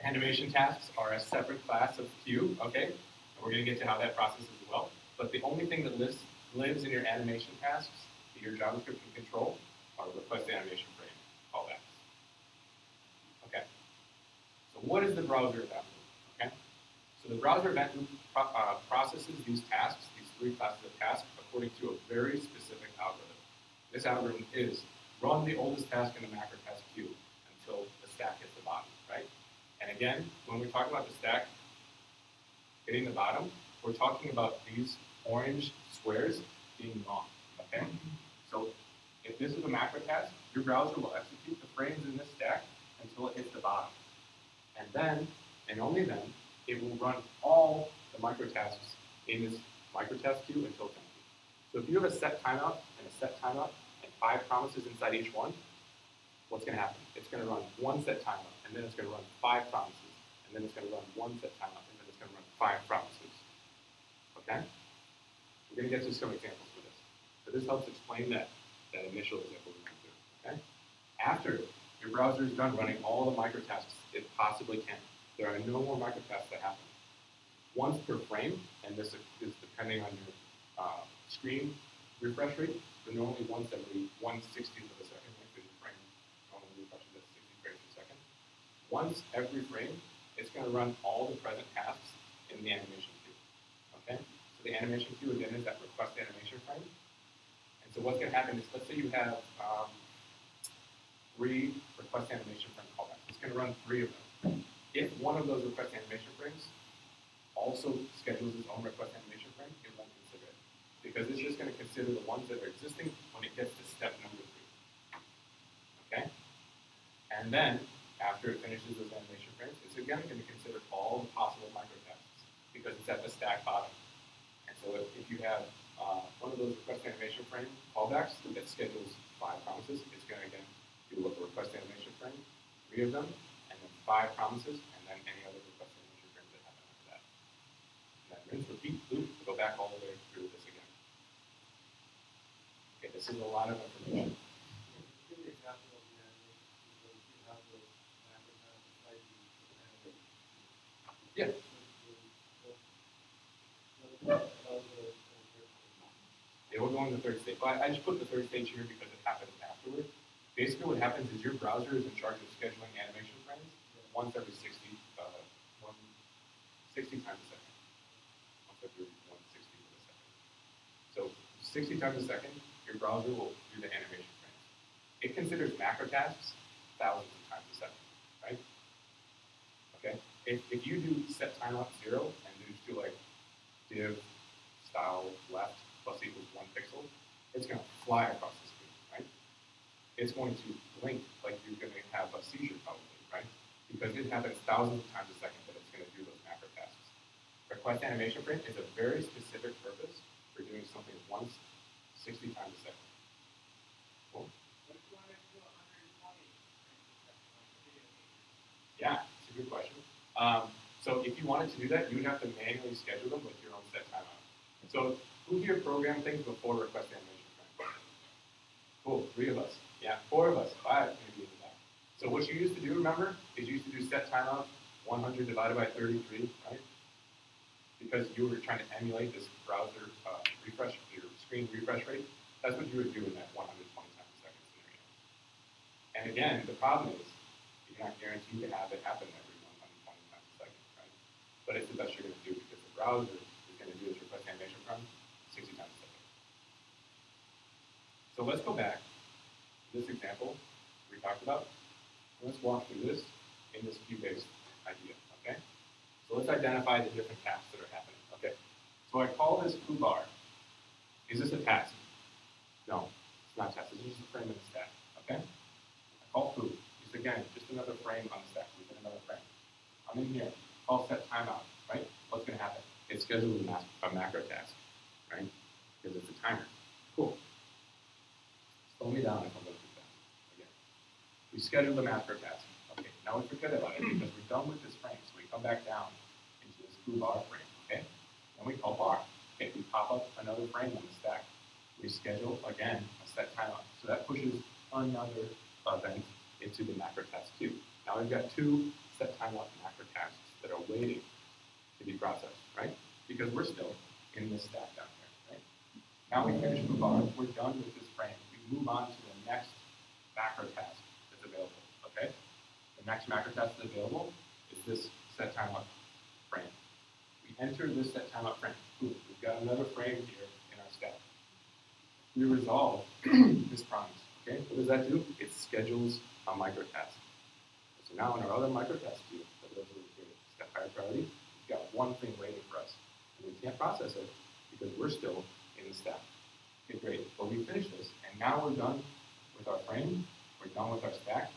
animation tasks are a separate class of queue, okay? And we're going to get to how that process is as well. But the only thing that lives in your animation tasks that your JavaScript can control are requestAnimationFrame callbacks. Okay. So what is the browser event loop? Okay. So the browser event loop processes these tasks, these 3 classes of tasks, according to a very specific algorithm. This algorithm is run the oldest task in the macro task queue until the stack hits the bottom, right? again, when we talk about the stack hitting the bottom, we're talking about these orange squares being long, okay? So if this is a macro task, your browser will execute the frames in this stack until it hits the bottom. And then, and only then, it will run all the micro tasks in this micro task queue until it's empty. So if you have a set timeout and a set timeout and 5 promises inside each one, what's going to happen? It's going to run one set timeout, and then it's going to run 5 promises, and then it's going to run one set timeout, and then it's going to run 5 promises. Okay? We're going to get to some examples for this. So this helps explain that initial example we went through. Okay? After your browser is done running all the micro tasks it possibly can, there are no more micro tasks that happen. Once per frame, and this is depending on your screen refresh rate, they're normally once every 1/60th of a second, like the frame normally refreshes at 60 frames per second. Once every frame, it's going to run all the present tasks in the animation queue. Okay? So the animation queue again is that request animation frame. And so what's going to happen is, let's say you have 3 request animation frame callbacks. It's going to run 3 of them. If one of those request animation frames also schedules its own request animation frame, it won't consider it. Because it's just going to consider the ones that are existing when it gets to step number 3. Okay? And then, after it finishes those animation frames, it's again going to consider all the possible micro tasks because it's at the stack bottom. And so if you have one of those request animation frame callbacks that schedules 5 promises, it's going to again do a request animation frame, 3 of them, and then 5 promises, and then any other request animation frames that happen after that. And then rinse, repeat, loop, go back all the way through this again. Okay, this is a lot of information. Yeah. It will go in the 3rd stage. But I just put the 3rd stage here because it happens afterward. Basically what happens is your browser is in charge of scheduling animation frames once every 60 times a second. Once every 1/60th of a second. So 60 times a second, your browser will do the animation frames. It considers macro tasks thousands of times a second, right? Okay? If you do set timeout 0 and you just do like div style left plus equals 1 pixel, it's going to fly across the screen, right? It's going to blink like you're going to have a seizure probably, right? Because it happens thousands of times a second that it's going to do those macro tasks. Request animation frame is a very specific purpose for doing something once 60 times a second. Cool. Yeah, it's a good question. So if you wanted to do that, you would have to manually schedule them with your own set timeout. So who here program things before request animation frame? Cool, 3 of us. Yeah, 4 of us, 5 maybe even that. So what you used to do, remember, is you used to do set timeout 100 divided by 33, right? Because you were trying to emulate this browser refresh, your screen refresh rate. That's what you would do in that 120 times a second scenario. And again, the problem is you're not guaranteed to have it happen every 120 times a second, right? But it's the best you're going to do because the browser is going to do this request animation from 60 times a second. So let's go back to this example we talked about. Let's walk through this in this queue-based idea, okay? So let's identify the different tasks that are happening. Okay, so I call this foo bar. Is this a task? No, it's not a task. It's just a frame in the stack, okay? I call foo. Just again, just another frame on the stack. We get another frame. I'm in here. Call set timeout, right? What's going to happen? It schedules a macro task, right? Because it's a timer. Cool. Slow me down if I'm going to do that. Again, we schedule the macro task. Okay, now we forget about it because we're done with this frame. So we come back down into this foo bar frame, okay? Then we call bar. Okay, we pop up another frame on the stack. We schedule, again, a set timeout. So that pushes another event into the macro task queue. Now we've got 2 set timeout macro tasks that are waiting to be processed, right? Because we're still in this stack down here, right? Now we finish foo bar. We're done with this frame. We move on to the next macro task that's available, okay? The next macro task that's available is this set timeout frame. We enter this set timeout frame. Ooh, we've got another frame here in our stack. We resolve this promise. Okay, what does that do? It schedules a micro task. So now in our other microtask queue, that goes over here, it's got higher priority, we've got one thing waiting for us. And we can't process it because we're still in the stack. Okay, great. Well, we finished this, and now we're done with our frame. We're done with our stack.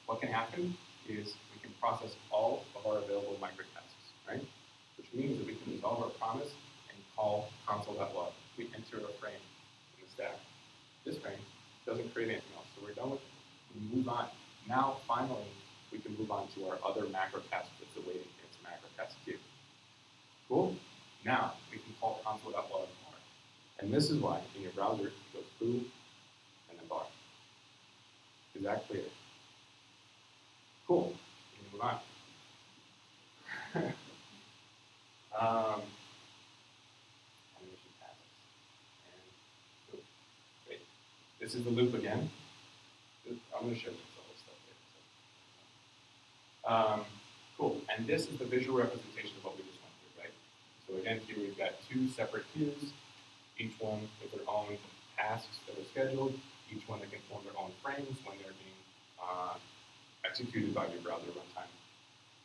What can happen is we can process all of our available microtasks, right? Which means that we can resolve our promise and call console.log. We enter a frame in the stack. This frame doesn't create anything else, so we're done with it. We move on. Now, finally, we can move on to our other macro task that's awaiting in its macro task queue. Cool? Now, we can call console.log bar. And this is why in your browser, you go foo and then bar. Is that clear? Cool. We can move on. Animation tasks. And loop. Great. This is the loop again. I'm going to show you all this stuff later. Cool. And this is the visual representation of what we just went through, right? So again, here we've got two separate queues, each one with their own tasks that are scheduled, each one that can form their own frames when they're being executed by your browser runtime,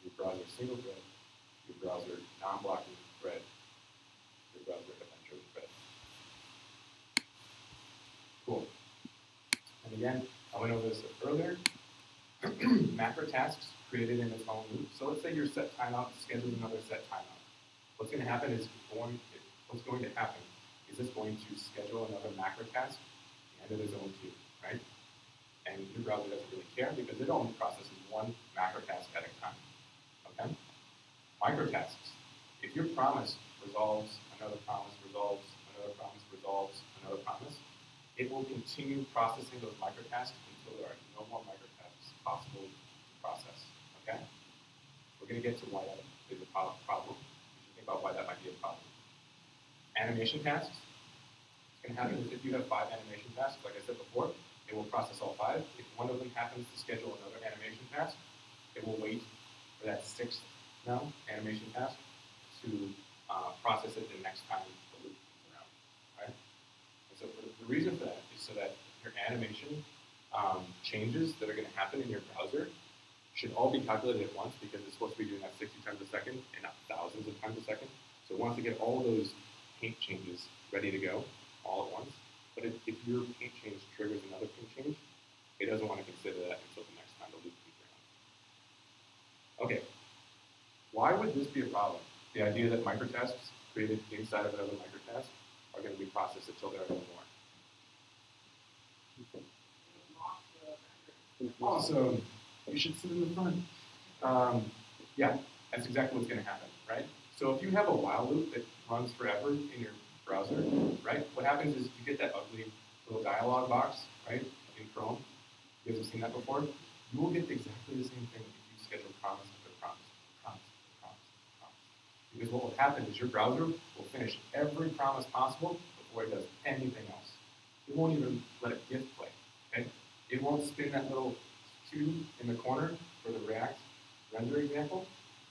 your browser single thread, your browser non-blocking thread, your browser event-driven thread. Cool. And again, I went over this earlier. Macro tasks created in its own loop. So let's say your set timeout schedules another set timeout. What's going to happen is it's going to schedule another macro task and it is own queue, right? And your browser doesn't really care because it only processes one macro task at a time. Okay? Micro tasks. If your promise resolves, another promise resolves, another promise resolves, another promise, it will continue processing those micro tasks until there are no more micro tasks possible to process. Okay? We're going to get to why that is a problem. You should think about why that might be a problem. Animation tasks. What's going to happen is if you have 5 animation tasks, like I said before, it will process all 5. If one of them happens to schedule another animation task, it will wait for that 6th now animation task to process it the next time the loop comes around. Right? And so the reason for that is so that your animation changes that are going to happen in your browser should all be calculated at once because it's supposed to be doing that 60 times a second and not thousands of times a second. So it wants to get all those paint changes ready to go all at once. But if your paint change triggers another paint change, it doesn't want to consider that until the next time the loop comes around. Okay, why would this be a problem? The idea that microtasks created inside of another microtask are going to be processed until there are no more. Awesome. You should sit in the front. Yeah, that's exactly what's going to happen, right? So if you have a while loop that runs forever in your browser, right? What happens is you get that ugly little dialog box, right, in Chrome. You guys have seen that before? You will get exactly the same thing if you schedule promise after promise, promise, promise, promise. Because what will happen is your browser will finish every promise possible before it does anything else. It won't even let a GIF play, okay? It won't spin that little cube in the corner for the React render example.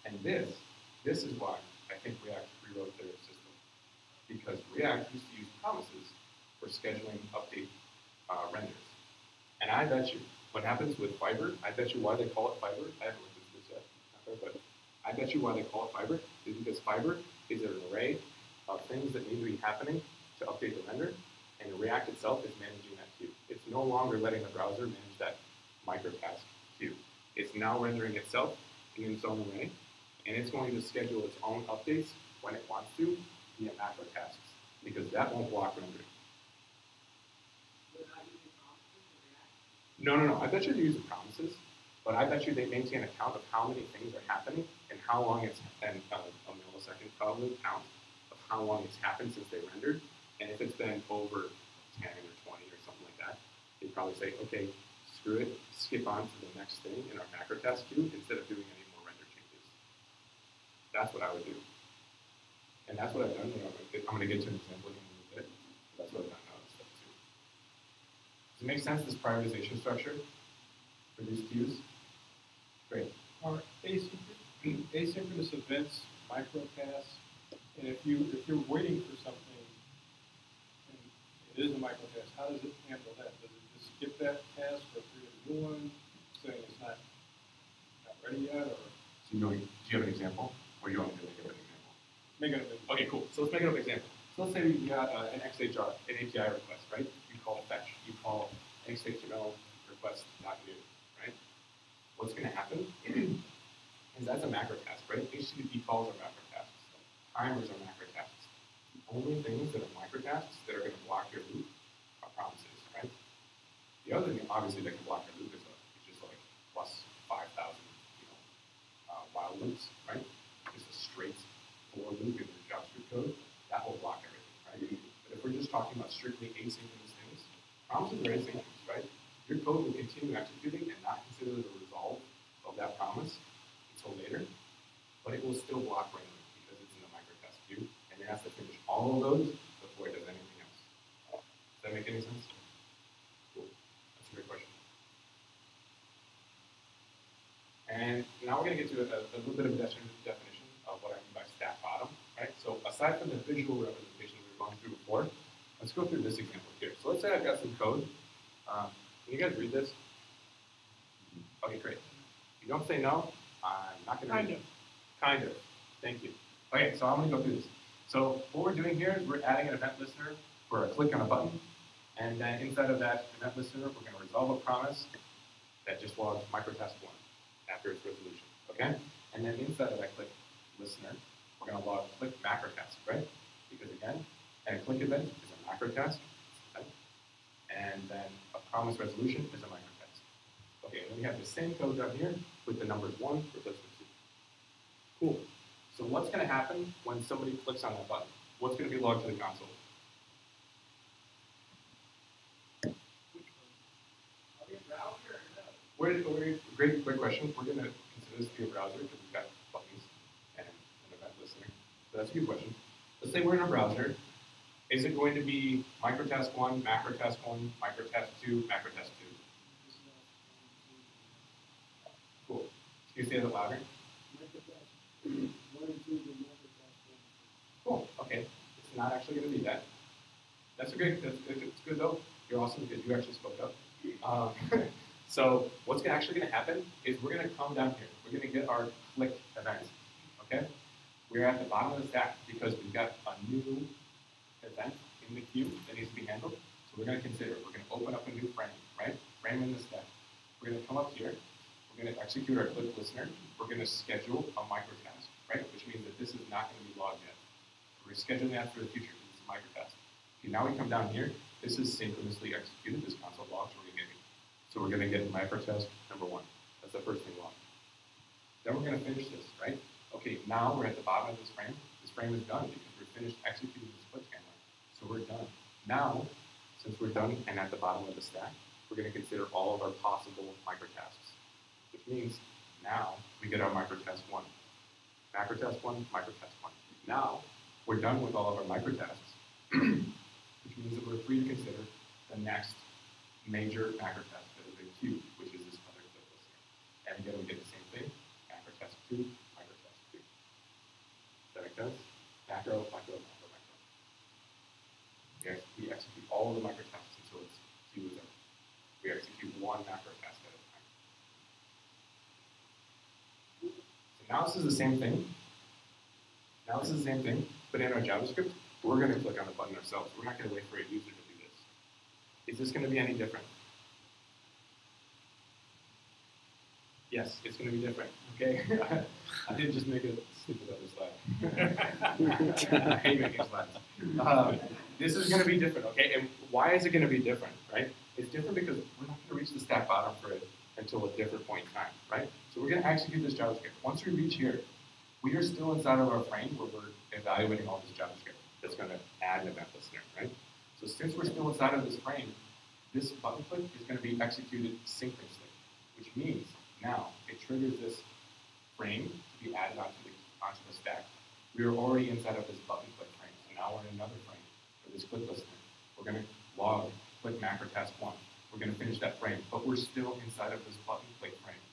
And this is why I think React rewrote their system. Because React used to use promises for scheduling update renders. And I bet you, what happens with Fiber, I bet you why they call it Fiber, I haven't looked into this yet, but I bet you why they call it Fiber is because Fiber is an array of things that need to be happening to update the render, and React itself is managing that queue. It's no longer letting the browser manage that microtask queue. It's now rendering itself in its own array, and it's going to schedule its own updates when it wants to via macro tasks, because that won't block rendering. No. I bet you they use the promises, but I bet you they maintain a count of how many things are happening and how long it's, and a millisecond probably count of how long it's happened since they rendered. And if it's been over 10 or 20 or something like that, they probably say, okay, screw it, skip on to the next thing in our macro task queue instead of doing any more render changes. That's what I would do. And that's what I've done. I'm going to get to an example in a little bit. But that's what I've done now. Step 2. Does it make sense, this prioritization structure for these queues? Great. Are asynchronous events micro tasks? And if you're waiting for something and it is a micro task, how does it handle that? Does it just skip that task or create a new one, saying it's not ready yet, or So do you have an example, or you want me to make up an example? make it a bit? Okay, cool. So let's make it up an example. So let's say we got an XHR, an API request, right? You call fetch. You call XHTML request.new, right? What's going to happen is that's a macro task, right? HTTP calls are macro tasks. Timers are macro tasks. The only things that are micro tasks that are going to block your loop are promises, right? The other thing, obviously, that can block your loop is just like plus 5,000, while loops, right? Just a straight for loop in your JavaScript code, that will block everything, right? But if we're just talking about strictly asynchronous things, promises are asynchronous, right? Your code will continue executing and not consider the resolve of that promise until later, but it will still block randomly because it's in the microtest queue, and it has to finish all of those before it does anything else. Does that make any sense? Cool. That's a great question. And now we're going to get to a little bit of a definition of what I mean by stack bottom, right? So aside from the visual representation we were going through before, let's go through this example here. So let's say I've got some code. Can you guys read this? Okay, great. If you don't say no, I'm not going to read it. Kind of. Thank you. Okay, so I'm going to go through this. So what we're doing here is we're adding an event listener for a click on a button. And then inside of that event listener, we're going to resolve a promise that just logs microtask 1 after its resolution. Okay? And then inside of that click listener, we're going to log click macrotask, right? Because again, a click event is a macrotask. And then a promise resolution is a microtask. Okay, and then we have the same code down here with the numbers 1 replaced with 2. Cool. So what's going to happen when somebody clicks on that button? What's going to be logged to the console? Great question. We're going to consider this to be a browser because we've got buttons and an event listener. So that's a good question. Let's say we're in a browser. Is it going to be microtask 1, macrotask 1, microtask 2, macrotask 2? Cool. Can you say that louder? Cool. Okay. It's not actually going to be that. That's good though. You're awesome because you actually spoke up. So what's actually going to happen is we're going to come down here. We're going to get our click event. Okay? We're at the bottom of the stack because we've got a new event in the queue that needs to be handled. So we're going to consider, we're going to open up a new frame, right? Frame in the stack. We're going to come up here. We're going to execute our click listener. We're going to schedule a microtask, right? Which means that this is not going to be logged yet. We're scheduling that for the future because it's a microtask. Okay, now we come down here. This is synchronously executed. This console logs we're going to get. So we're going to get microtask number 1. That's the first thing logged. Then we're going to finish this, right? Okay, now we're at the bottom of this frame. This frame is done because we're finished executing this click handler. So we're done. Now, since we're done and at the bottom of the stack, we're going to consider all of our possible microtasks, which means now we get our microtask 1. Macrotask 1, microtask 1. Now, we're done with all of our microtasks, which means that we're free to consider the next major macrotask that is in queue, which is this other click listener. And again, we get the same thing, macrotask 2, microtask 2. Does that make sense? Macro, macro, macro, macro. We execute all of the microtasks until its queue is empty. We execute one macro task at a time. So now this is the same thing. But in our JavaScript, we're going to click on the button ourselves. We're not going to wait for a user to do this. Is this going to be any different? Yes, it's going to be different. Okay, I did just make a stupid other slide. I hate making slides. This is going to be different. Okay, and why is it going to be different? Right? It's different because we're not going to reach the stack bottom for it until a different point in time. Right? So we're going to execute this JavaScript. Once we reach here, we are still inside of our frame where we're evaluating all this JavaScript that's going to add an event listener. Right? So since we're still inside of this frame, this button click is going to be executed synchronously, which means now it triggers this frame to be added onto the stack. We are already inside of this button click frame, so now we're in another frame for this click listener. We're going to log click macrotask 1. We're going to finish that frame, but we're still inside of this button click frame.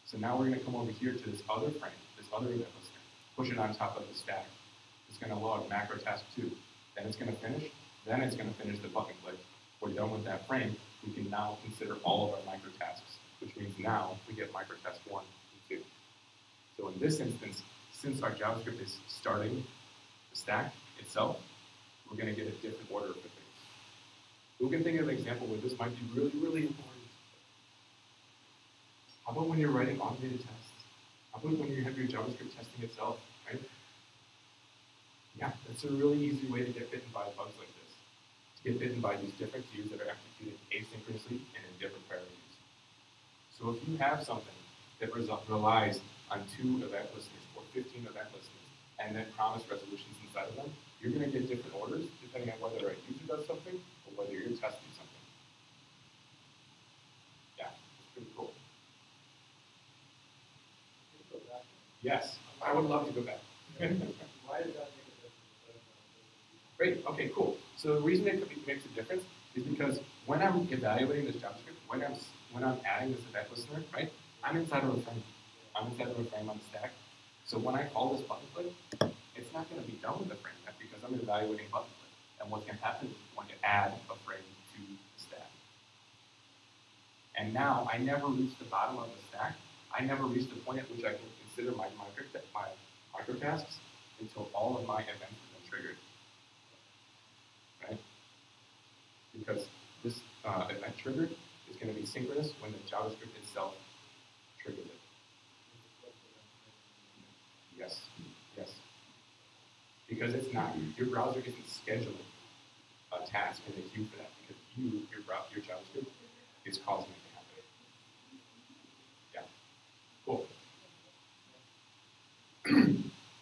So now we're going to come over here to this other frame, this other event listener, push it on top of the stack. It's going to log macrotask 2. Then it's going to finish. Then it's going to finish the button click. We're done with that frame. We can now consider all of our microtasks, which means now we get microtask 1 and 2. in this instance, since our JavaScript is starting the stack itself, we're going to get a different order of the things. Who can think of an example where this might be really, really important? How about when you're writing automated tests? How about when you have your JavaScript testing itself, right? Yeah, that's a really easy way to get bitten by bugs like this. To get bitten by these different queues that are executed asynchronously and in different priorities. So if you have something that relies on 2 event listeners or 15 event listeners and then promise resolutions inside of them, you're going to get different orders depending on whether a user does something or whether you're testing something. Yeah, it's pretty cool. Yes, I would love to go back. Why does that make a difference? Great, okay, cool. So the reason it makes a difference is because when I'm evaluating this JavaScript, when I'm adding this event listener, right, I'm inside of a frame. I'm inside of a frame on the stack. So when I call this button click, it's not going to be done with the frame yet because I'm evaluating button click. And what's going to happen is I'm going to add a frame to the stack. And now I never reach the bottom of the stack. I never reach the point at which I can consider my micro tasks until all of my events have been triggered. Right? Because this event triggered is going to be synchronous when the JavaScript itself triggers it. Yes, yes. Because it's not, your browser isn't scheduling a task in the queue for that because your JavaScript is causing it to happen. Yeah, cool.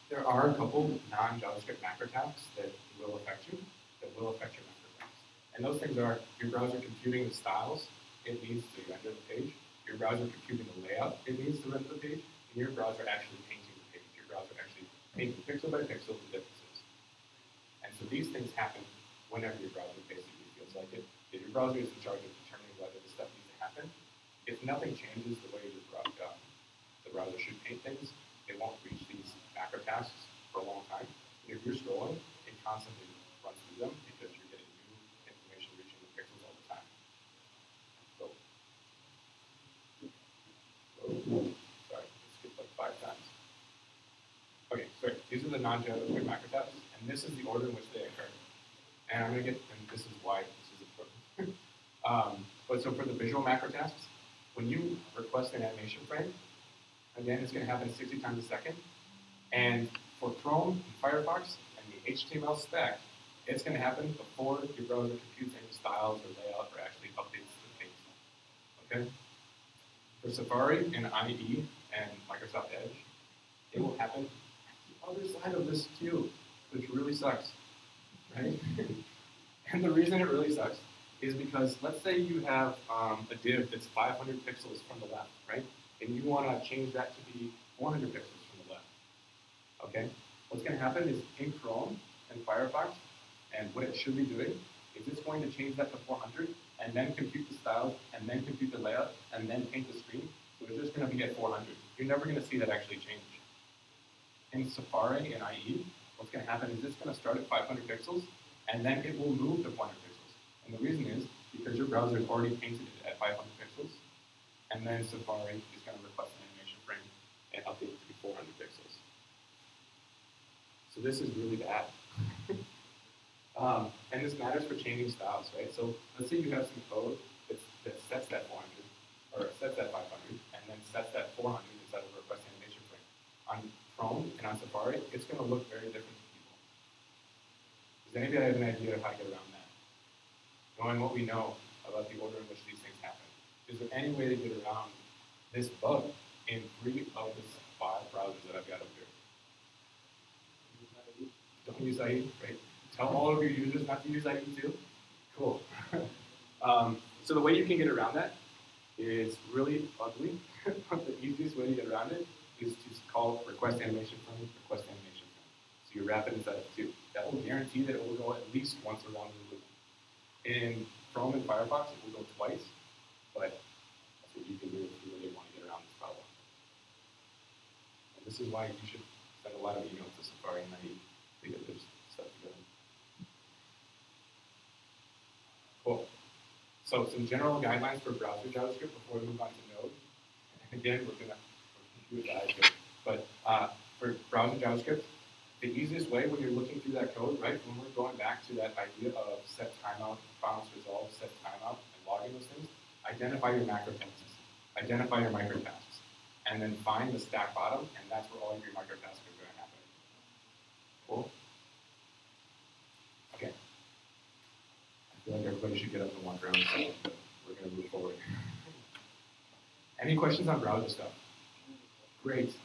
There are a couple non-JavaScript macro tasks that will affect you, that will affect your macro tasks. And those things are your browser computing the styles it needs to render the page, your browser computing the layout it needs to render the page, and your browser actually painting the page, your browser actually painting pixel by pixel the differences. And so these things happen whenever your browser basically feels like it. If your browser is in charge of determining whether this stuff needs to happen, if nothing changes the way the browser should paint things, it won't reach these macro tasks for a long time. And if you're scrolling, it constantly runs through them because you're getting new information reaching the pixels all the time. So, sorry, I skipped like 5 times. Okay, sorry, these are the non-JavaScript macro tasks, and this is the order in which they occur. And I'm going to get, and this is why this is important. But so for the visual macro tasks, when you request an animation frame, again, it's going to happen 60 times a second. And for Chrome and Firefox and the HTML spec, it's going to happen before your browser computes any styles or layout or actually updates the page. Okay? For Safari and IE and Microsoft Edge, it will happen at the other side of this queue, which really sucks. Right? And the reason it really sucks is because let's say you have a div that's 500 pixels from the left, right? And you want to change that to be 400 pixels from the left. Okay? What's going to happen is in Chrome and Firefox, and what it should be doing is it's going to change that to 400 and then compute the styles and then compute the layout and then paint the screen. So it's just going to be at 400. You're never going to see that actually change. In Safari and IE, what's going to happen is it's going to start at 500 pixels and then it will move to 400 pixels. And the reason is because your browser has already painted it at 500 pixels. And then Safari is going to request an animation frame and update it to be 400 pixels. So this is really bad. And this matters for changing styles, right? So let's say you have some code that sets that 400, or sets that 500, and then sets that 400 inside of a request animation frame. On Chrome and on Safari, it's going to look very different to people. Does anybody have an idea of how to get around that? Knowing what we know about the order in which these things happen. Is there any way to get around this bug in 3 of the 5 browsers that I've got up here? Don't use IE, right? Tell all of your users not to use IE too. Cool. So the way you can get around that is really ugly. The easiest way to get around it is to call requestAnimationFrame. So you wrap it inside of 2. That will guarantee that it will go at least once around the loop. In Chrome and Firefox, it will go twice. But that's what you can do if you really want to get around this problem. And this is why you should send a lot of emails to Safari and IE to get this stuff together. Cool. So some general guidelines for browser JavaScript before we move on to Node. And again, we're going to computerize But for browser JavaScript, the easiest way when you're looking through that code, right, when we're going back to that idea of set timeout, bounce resolve, set timeout, and logging those things, identify your macro tasks, identify your micro tasks, and then find the stack bottom, and that's where all of your micro tasks are going to happen. Cool? Okay. I feel like everybody should get up and walk around, so we're going to move forward. Any questions on browser stuff? Great.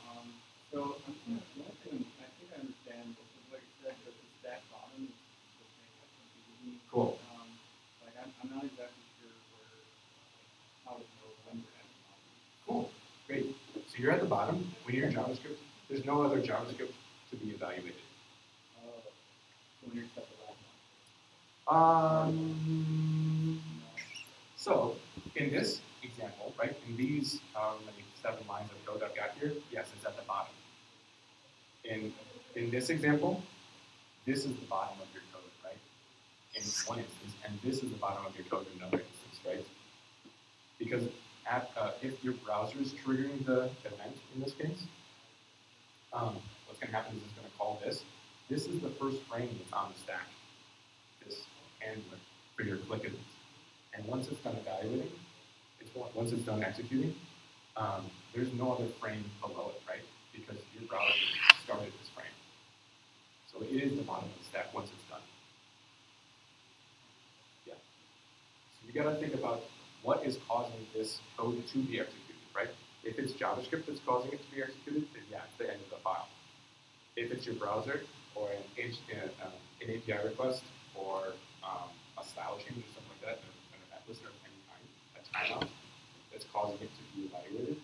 So one thing I think I understand what you said, that the stack bottom is makeup. Cool. Like I'm not exactly sure how to know when we're at the bottom. Cool. Great. So you're at the bottom. When you're in JavaScript, there's no other JavaScript to be evaluated. So when you're at the last one. So in this example, right, in these 7 lines of code I've got here, yes, it's at the bottom. In this example, this is the bottom of your code, right? In one instance, and this is the bottom of your code in another instance, right? Because if your browser is triggering the event in this case, what's going to happen is it's going to call this. This is the first frame that's on the stack, this handler for your click event. And once it's done evaluating, once it's done executing, there's no other frame below it, right? Because your browser started this frame. So it is the bottom of the stack once it's done. Yeah. So you got to think about what is causing this code to be executed, right? If it's JavaScript that's causing it to be executed, then yeah, it's the end of the file. If it's your browser or an API request or a style change or something like that, an event listener of any kind, a timeout that's causing it to be evaluated,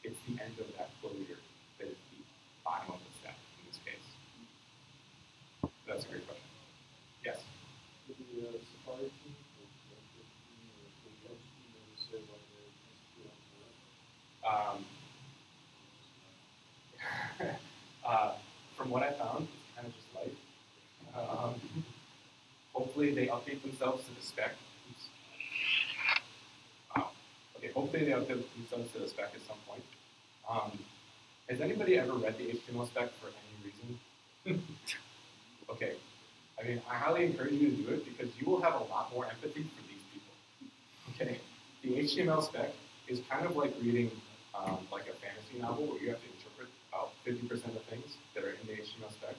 it's the end of that closure that is the bottom of the stack in this case. That's a great question. Yes? The Safari team, say what from what I found, it's kind of just life. Hopefully they update themselves to the spec. Oops. Wow. Okay, hopefully they update themselves to the spec at some point. Has anybody ever read the HTML spec for any reason? Okay. I mean, I highly encourage you to do it because you will have a lot more empathy for these people. Okay? The HTML spec is kind of like reading like a fantasy novel where you have to interpret about 50% of things that are in the HTML spec,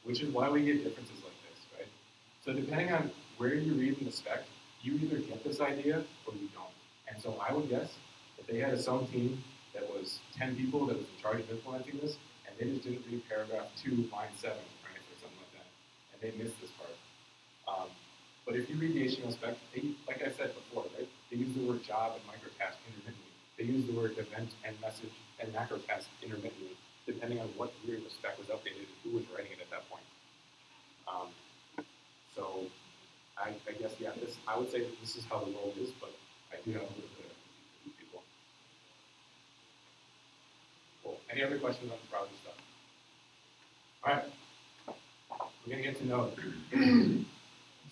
which is why we get differences like this, right? So depending on where you read in the spec, you either get this idea or you don't. And so I would guess that they had some team that was 10 people that was in charge of implementing this, and they just didn't read paragraph 2, line 7, right, or something like that, and they missed this part. But if you read the HTML spec, they, like I said before, right, they use the word job and microtask intermittently. They use the word event and message and macrotask intermittently, depending on what year the spec was updated and who was writing it at that point. So I guess, yeah, I would say that this is how the world is, but I do have a little bit of these people. Cool. Any other questions on the browser stuff? All right. We're going to get to Node.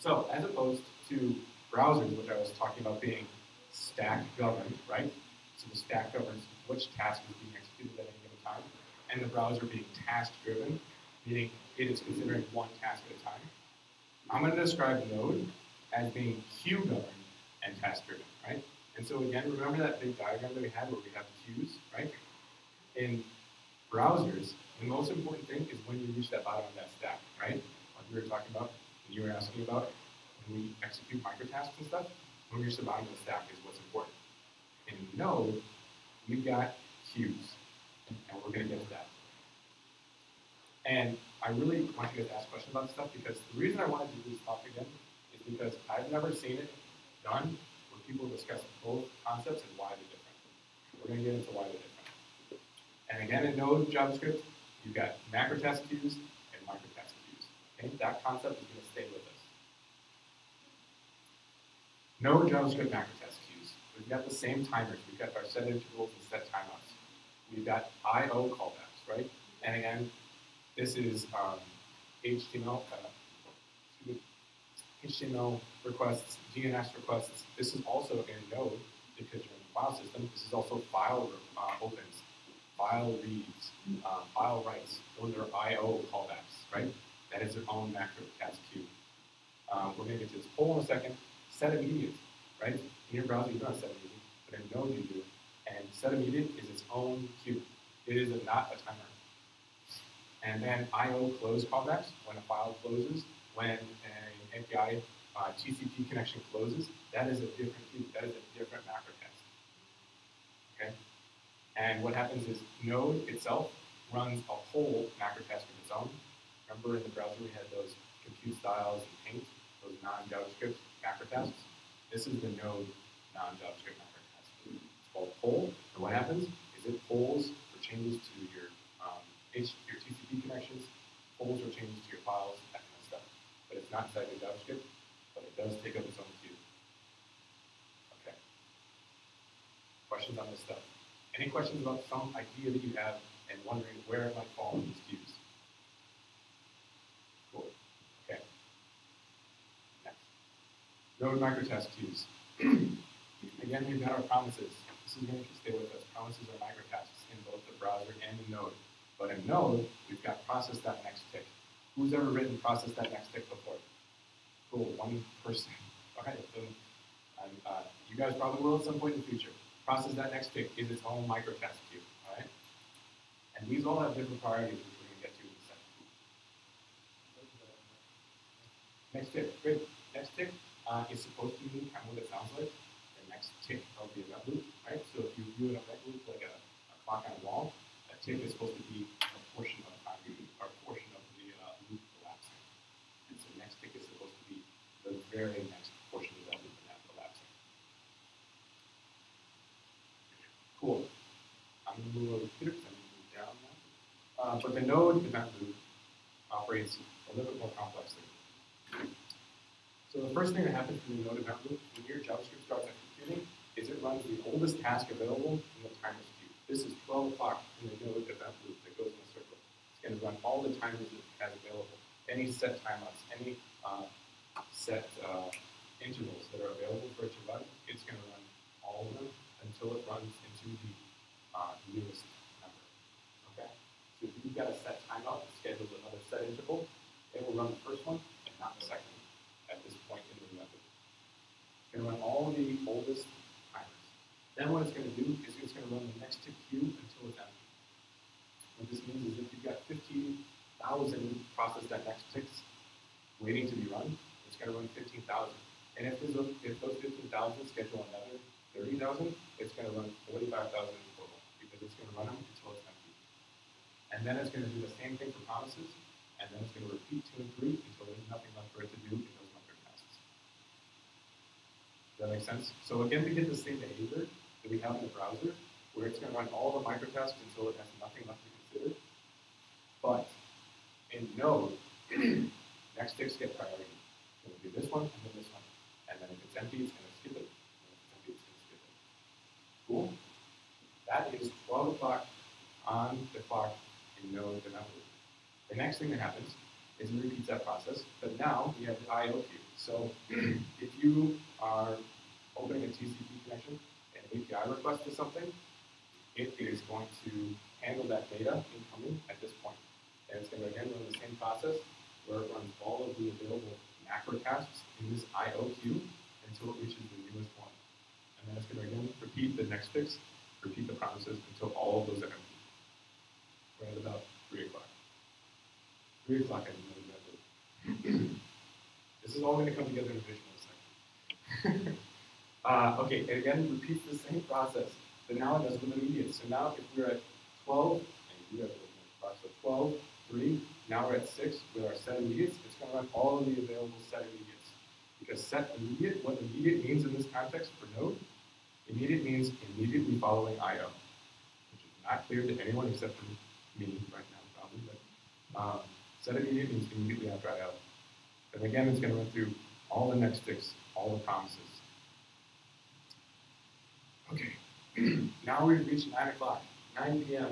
So as opposed to browsers, which I was talking about being stack governed, right? So the stack governs which task is being executed at any given time, and the browser being task driven, meaning it is considering one task at a time. I'm going to describe Node as being queue governed and task driven, right? And so again, remember that big diagram that we had where we have queues, right? In browsers, the most important thing is when you reach that bottom of that stack, right? Like we were talking about, and you were asking about, when we execute microtasks and stuff, when we reach the bottom of the stack is what's important. In Node, we've got queues, and we're going to get to that. And I really want you guys to ask questions about this stuff because the reason I wanted to do this talk again is because I've never seen it done where people discuss both concepts and why they're different. We're going to get into why they're different. And again, in Node JavaScript, you've got macrotask queues and microtask queues. Okay? That concept is going to stay with us. Node JavaScript macrotask queues. We've got the same timers. We've got our set intervals and set timeouts. We've got I/O callbacks, right? And again, this is HTML requests, DNS requests. This is also in Node because you're in the file system. This is also file opens, file reads, file writes. Those are I/O callbacks, right? That is their own macro task queue. We're going to get to this poll in a second. setImmediates, right? In your browser, you don't have setImmediate, but in Node you do. And setImmediate is its own queue. It is not a timer. And then I/O close callbacks, when a file closes, when an API TCP connection closes, that is a different queue. That is a different macro task. Okay? And what happens is Node itself runs a whole macro task of its own. Remember in the browser we had those compute styles and paint, those non-JavaScript macro tasks? This is the Node non-JavaScript macro task. It's called poll. And what happens is it polls for changes to your TCP connections, polls for changes to your files, that kind of stuff. But it's not inside the JavaScript, but it does take up its own queue. Okay. Questions on this stuff? Any questions about some idea that you have and wondering where it might fall in these queues? Cool. Okay. Next. Node microtask queues. Again, we've got our promises. This is going to stay with us. Promises are microtasks in both the browser and in Node. But in Node, we've got process.nextTick. Who's ever written process.nextTick before? Cool, one person. All right, so, you guys probably will at some point in the future. Process.nextTick is its own microtask queue, all right? And these all have different priorities, which we're going to get to in a second. NextTick, great. NextTick is supposed to mean kind of what it sounds like, the next tick of the event loop, right? So if you view an event loop like a clock on a wall, a tick is supposed to be a portion of time or a portion of the loop collapsing. And so next tick is supposed to be the very next portion of that loop and that collapsing. Cool. I'm going to move over here because I'm going to move down now. But the Node event loop operates a little bit more complexly. So the first thing that happens in the Node event loop when your JavaScript starts executing is it runs the oldest task available in the timers queue. This is 12 o'clock in the Node event loop that goes in a circle. It's going to run all the timers it has available. Any set timeouts, any set intervals that are available for it to run, it's going to run all of them until it runs into the newest number. Okay? So if you've got a set timeout that schedules another set interval, it will run the first one and not the second one at this point in the event loop. It's going to run all the oldest timers. Then what it's going to do is it's going to run the next tick queue until it's empty. What this means is if you've got 15,000 process.nextTicks waiting to be run, it's going to run 15,000. And if those 15,000 schedule another 30,000, it's going to run 45,000 in total because it's going to run them until it's empty. And then it's going to do the same thing for promises, and then it's going to repeat 2 and 3 until there's nothing left for it to do in those microtasks. Does that make sense? So again, we get the same behavior that we have in the browser, where it's going to run all the microtasks until it has nothing left to consider. But in Node, nextTicks get priority. It's going to do this one and then this one. And then if it's empty, it's going to skip it. And if it's empty, it's going to skip it. Cool? That is 12 o'clock on the clock in Node event loop. The next thing that happens is it repeats that process, but now we have the I/O queue. So if you are opening a TCP connection, an API request to something, it is going to handle that data incoming at this point. And it's going to again run the same process where it runs all of the available macro tasks in this I/O queue until it reaches the newest one. And then it's going to again repeat the next ticks, repeat the promises until all of those are empty. We're at about 3 o'clock. 3 o'clock at the event loop. This is all going to come together in a visual in a second. Okay, and again, repeats the same process, but now it does with immediates. So now if we're at 12, and you have so 12, 3, now we're at 6 with our setImmediates, it's going to run all of the available setImmediates. Because setImmediate, what immediate means in this context for Node, immediate means immediately following I/O, which is not clear to anyone except for me right now, probably, but setImmediate means immediately after I/O. And again, it's going to run through all the nextTicks, all the promises. Okay, now we've reached 9 o'clock, 9 p.m.,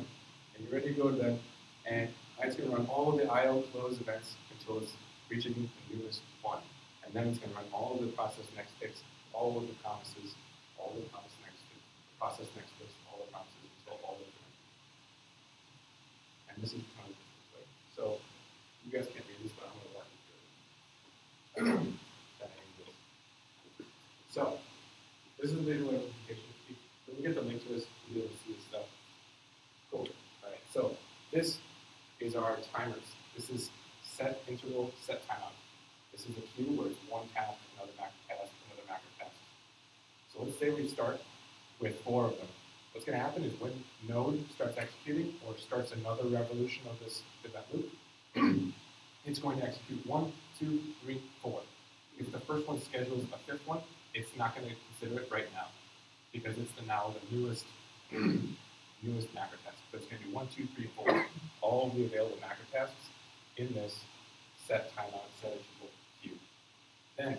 and you're ready to go to bed, and it's going to run all of the I/O close events until it's reaching the newest one. And then it's going to run all of the process nextTicks, all of the promises, all the promise nextTicks, process nextTicks, all the promises until all of them. And this is kind of the way. So you guys can't read this, but I'm going to walk you through it. So this is the visual representation. When we get the link to this, you'll be able to see this stuff. Cool. All right. So this is our timers. This is set interval, set timeout. This is a queue where it's one task, another macro task, another macro task. So let's say we start with 4 of them. What's going to happen is when Node starts executing or starts another revolution of this event loop, it's going to execute 1, 2, 3, 4. If the first one schedules a 5th one, it's not going to consider it right now because it's now the newest macro task. So it's going to be 1, 2, 3, 4, all of the available macro tasks in this set timeout, set interval queue. Then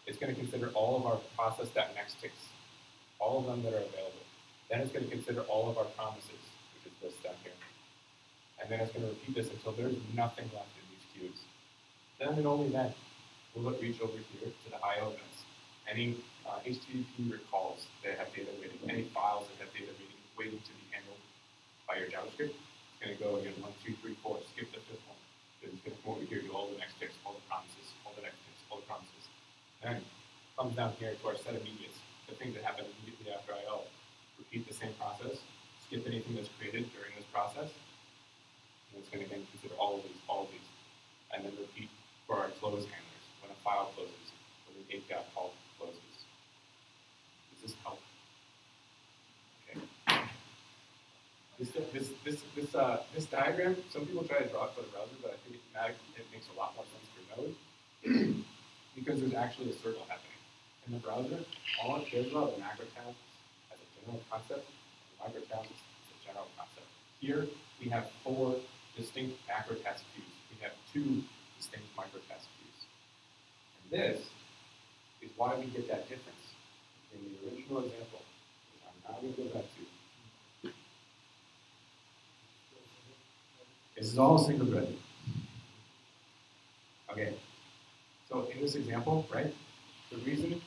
it's going to consider all of our process.nextTicks, all of them that are available. Then it's going to consider all of our promises, which is this down here. And then it's going to repeat this until there's nothing left in these queues. Then and only then will it reach over here to the I/O events. Any HTTP recalls that have data waiting, any files that have data waiting to be handled by your JavaScript, it's going to go again 1, 2, 3, 4, skip the 5th one. It's going to come over here, do all the next ticks, all the promises, all the next ticks, all the promises. Then comes down here to our setImmediates, the things that happen immediately after I/O. Repeat the same process, skip anything that's created during this process, and it's going to again consider all of these, and then repeat for our close handlers when a file closes, when an API call closes. Does this help? Okay. This diagram, some people try to draw it for the browser, but I think it makes a lot more sense for Node because there's actually a circle happening. In the browser, all it cares about are macro tasks as a general concept, and micro tasks as a general concept. Here, we have 4 distinct macro task queues. We have 2 distinct micro task queues. And this is why we get that difference in the original example, which I'm now going to go back to. This is all single thread. Okay. So in this example, right, the reason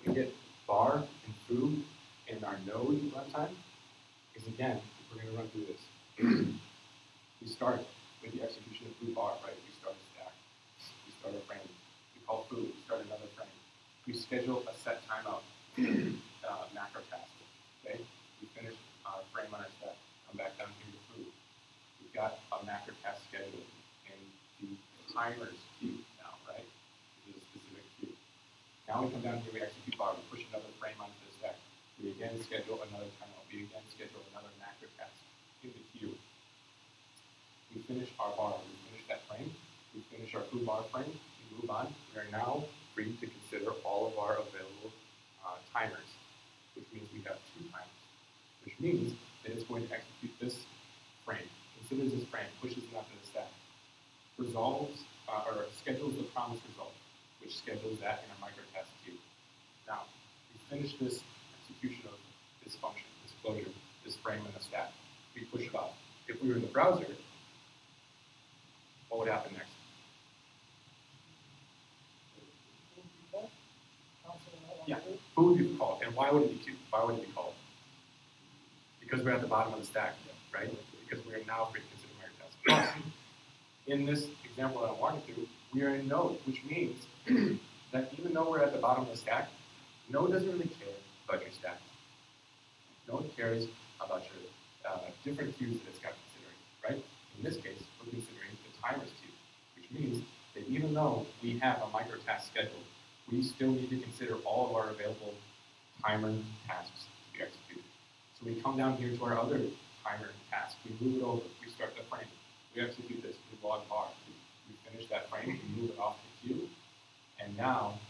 we get bar and foo in our node runtime is, again, we're going to run through this. We start with the execution of foo bar, right? We start a stack. We start a frame. We call foo. We start another frame. We schedule a set timeout macro task. Okay? We finish our frame on our stack. Come back down here to foo. We've got a macro task scheduled in the timers queue now, right? This is a specific queue. Now we come down here, we execute bar, we push another frame onto the stack. We again schedule another timeout. We again schedule another macro task in the queue. We finish our bar, we finish that frame, we finish our foo bar frame, we move on. We are now free to consider all of our available timers, which means we have 2 timers, which means that it's going to execute this frame, considers this frame, pushes it onto the stack, resolves or schedules the promise result, which schedules that in a microtask queue. Now, we finish this execution of this function, this closure, this frame in the stack. We push it off. If we were in the browser, what would happen next? Yeah, foo would be called. And why would it be queued? Why would it be called? Because we're at the bottom of the stack, right? Because we are now free to consider microtasks. But in this example that I'm walking through, we are in Node, which means that even though we're at the bottom of the stack, Node doesn't really care about your stack. Node cares about your different queues that it's got considering, right? In this case, we're considering the timers queue, which means that even though we have a microtask scheduled, we still need to consider all of our available timer tasks to be executed. So we come down here to our other timer task. We move it over. We start the frame. We execute this. We log bar. We finish that frame. We move it off the queue. And now,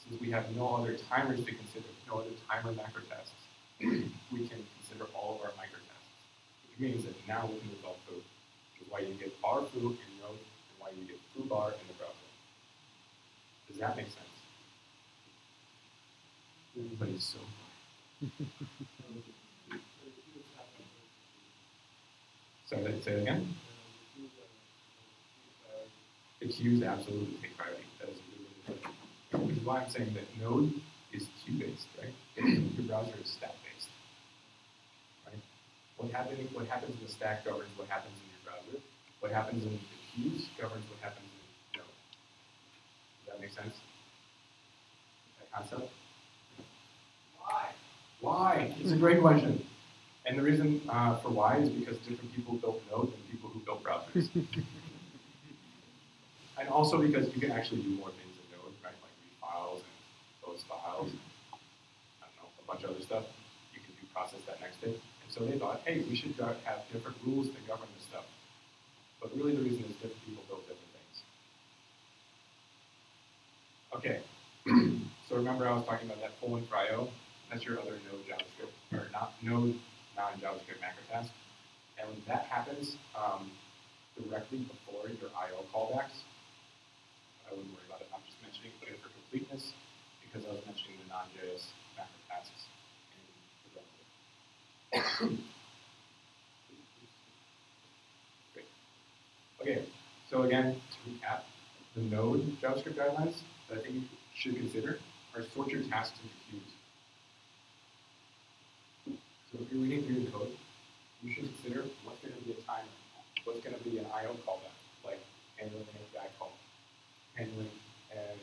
since we have no other timers to consider, no other timer macro tasks, we can consider all of our micro tasks, which means that now we can resolve foo, which is why you get bar foo in Node and why you get foo bar in the browser. Does that make sense? Everybody's so So say it again. The queues absolutely take priority. That is really important. Which is why I'm saying that Node is queue-based, right? Your browser is stack-based, right? What happens in the stack governs what happens in your browser. What happens in the queues governs what happens in Node. Does that make sense? That concept? Why? Why? It's a great question. And the reason for why is because different people built Node than people who built browsers. And also because you can actually do more things in Node, right? Like read files and close files, and, I don't know, a bunch of other stuff. You can do process.nextTicks. And so they thought, hey, we should have different rules to govern this stuff. But really the reason is different people build different things. Okay, so remember I was talking about that polling for I/O? That's your other Node JavaScript, or Node non-JavaScript macro task. And when that happens directly before your I/O callbacks, I wouldn't worry about it. I'm just mentioning it for completeness because I was mentioning the non-JS macro tasks in the browser. Great. Okay, so again, to recap, the Node JavaScript guidelines that I think you should consider are sort your tasks into queues. So if you're reading through your code, you should consider what's going to be a timer, what's going to be an I/O callback, like handling an API call, handling a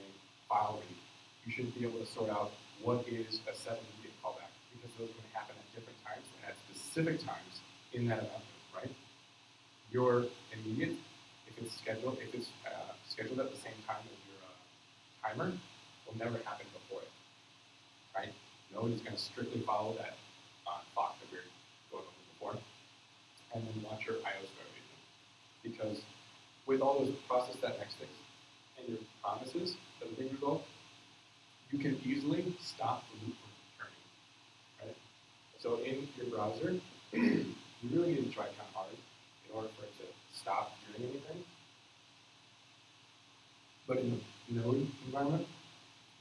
file read. You should be able to sort out what is a setImmediate callback, because those are going to happen at different times and at specific times in that event, right? Your immediate, if it's scheduled at the same time as your timer, will never happen before it, right? Node is going to strictly follow that clock that we were going over before, and then watch your I/O starvation. Because with all those process.nextTicks and your promises that are being resolved, you can easily stop the loop from returning, right? So in your browser, you really need to try kind of hard in order for it to stop doing anything. But in the Node environment,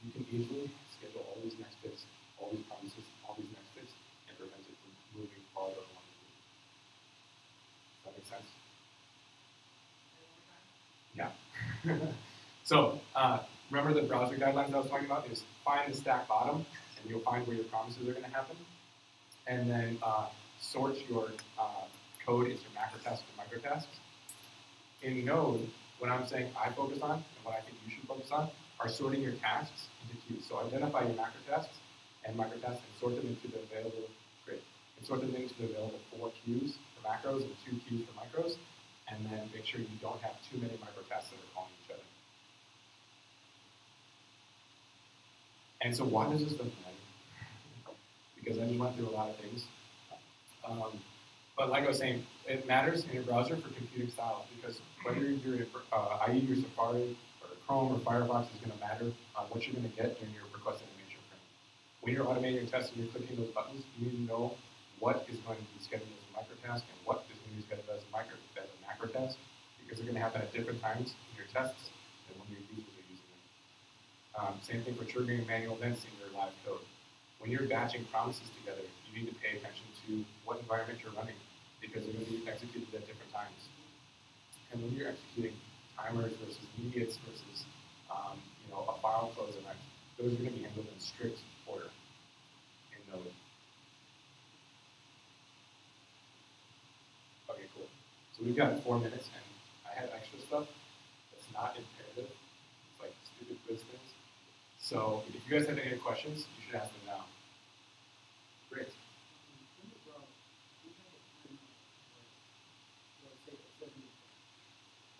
you can easily schedule all these nextTicks, all these promises, all these nextTicks, and prevent it from moving farther along the loop. Does that make sense? Yeah. So remember the browser guidelines I was talking about is find the stack bottom, and you'll find where your promises are going to happen. And then sort your code into macro tasks and micro tasks. In Node, what I'm saying I focus on, and what I think you should focus on, are sorting your tasks into queues. So identify your macro tasks and micro tasks and sort them into the available, great, and sort them into the available 4 queues for macros and 2 queues for micros, and then make sure you don't have too many micro tasks that are calling each other. And so why does this stuff matter? Because I just went through a lot of things. But like I was saying, it matters in your browser for computing style, because whether you're i.e. your Safari or Chrome or Firefox is going to matter what you're going to get during your requestAnimationFrame. When you're automating your tests and you're clicking those buttons, you need to know what is going to be scheduled as a micro task and what is going to be scheduled as a macro task, because they're going to happen at different times in your tests than when your users are using them. Same thing for triggering manual events in your live code. When you're batching promises together, you need to pay attention to what environment you're running, because they're going to be executed at different times. And when you're executing timers versus immediates versus a file close event, those are going to be handled in strict order in Node. Okay, cool. So we've got 4 minutes, and I have extra stuff that's not imperative. It's like stupid quiz things. So if you guys have any questions, you should ask them now. Great.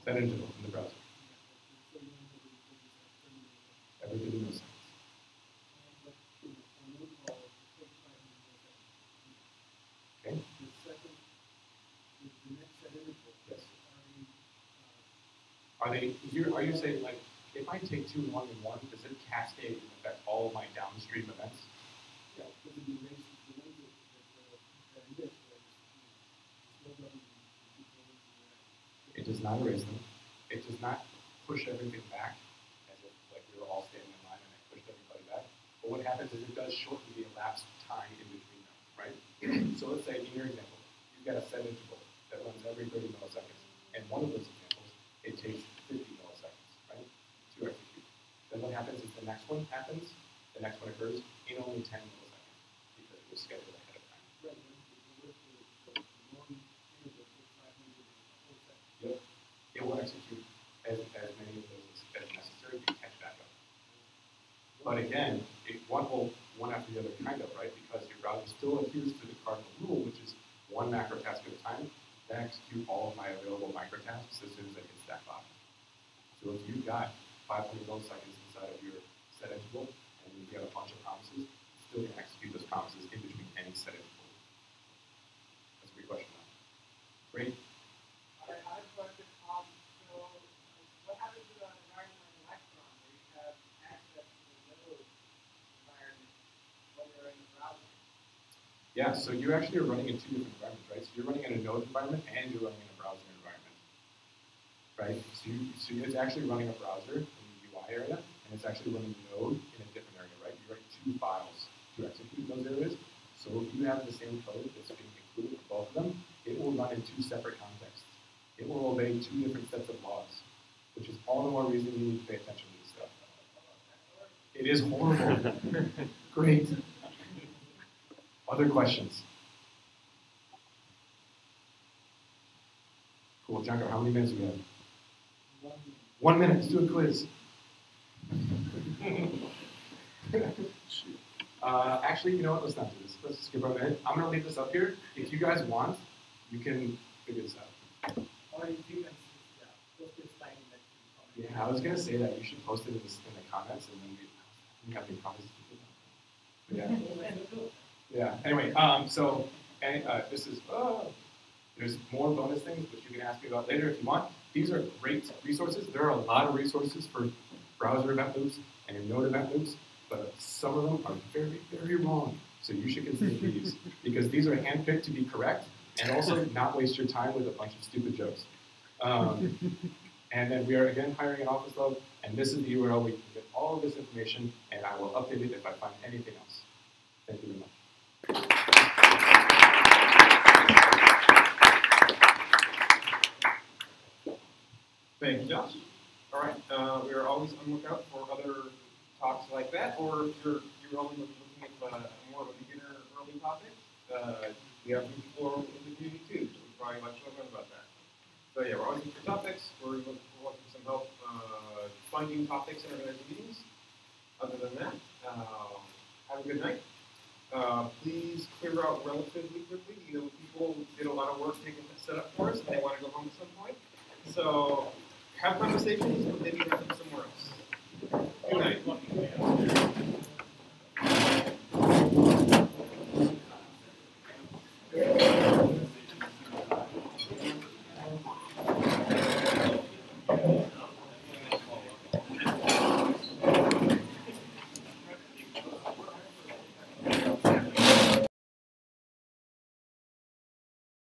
Set interval in the browser. Every 30 milliseconds. Okay. Yes. Are you saying, like, if I take too long in one, does it cascade and affect all of my downstream events? Yeah. It does not erase them. It does not push everything back as if like we were all standing in line and I pushed everybody back. But what happens is it does shorten the elapsed time in between them, right? So let's say in your example, you've got a set interval that runs every 30 milliseconds. And one of those examples, it takes 50 milliseconds, right, to execute. Then what happens is the next one happens, the next one occurs in only 10 milliseconds because it was scheduled ahead of time. Right. Yep. execute all of my available microtasks as soon as I hit stack 5. So if you've got 500 milliseconds inside of your set interval, and you have a bunch of promises, it's still going to execute those promises in between any set interval. That's a good question. Great. I have a question. So what happens to an environment like Electron where you have access to the node environment when you're in the browser? Yeah, so you actually are running in 2 different environments, right? So you're running in a node environment and you're running in a browser environment, right? So it's actually running a browser in the UI area, and it's actually running Node in a different area, right? You write 2 files to execute those areas. So if you have the same code that's being included in both of them, it will run in 2 separate contexts. It will obey 2 different sets of laws, which is all the more reason you need to pay attention to this stuff. It is horrible. Great. Other questions? Cool, Jhankar, how many minutes do we have? 1 minute. Let's do a quiz. Actually, you know what? Let's not do this. Let's skip over a minute. I'm going to leave this up here. If you guys want, you can figure this out. Or you can post this time that Yeah, I was going to say that. You should post it in the comments, and then we have the comments. Yeah. Yeah. Anyway, this is, there's more bonus things, which you can ask me about later if you want. These are great resources. There are a lot of resources for browser event loops and node event loops, but some of them are very, very wrong. So you should consider these, because these are handpicked to be correct and also not waste your time with a bunch of stupid jokes. And then we are again hiring an office love, and this is the URL where you can get all of this information, and I will update it if I find anything else. Thank you very much. Thank you, Josh. All right, we are always on the lookout for other talks like that, or if you're only looking at more of a beginner early topic, we have people in the community too, so we probably like to learn about that. So yeah, we're always looking for topics. We're looking for some help finding topics in organizing meetings. Other than that, have a good night. Please clear out relatively quickly. You know, people did a lot of work taking this set up for us, and they want to go home at some point. So have conversations, but maybe have them somewhere else. Good night.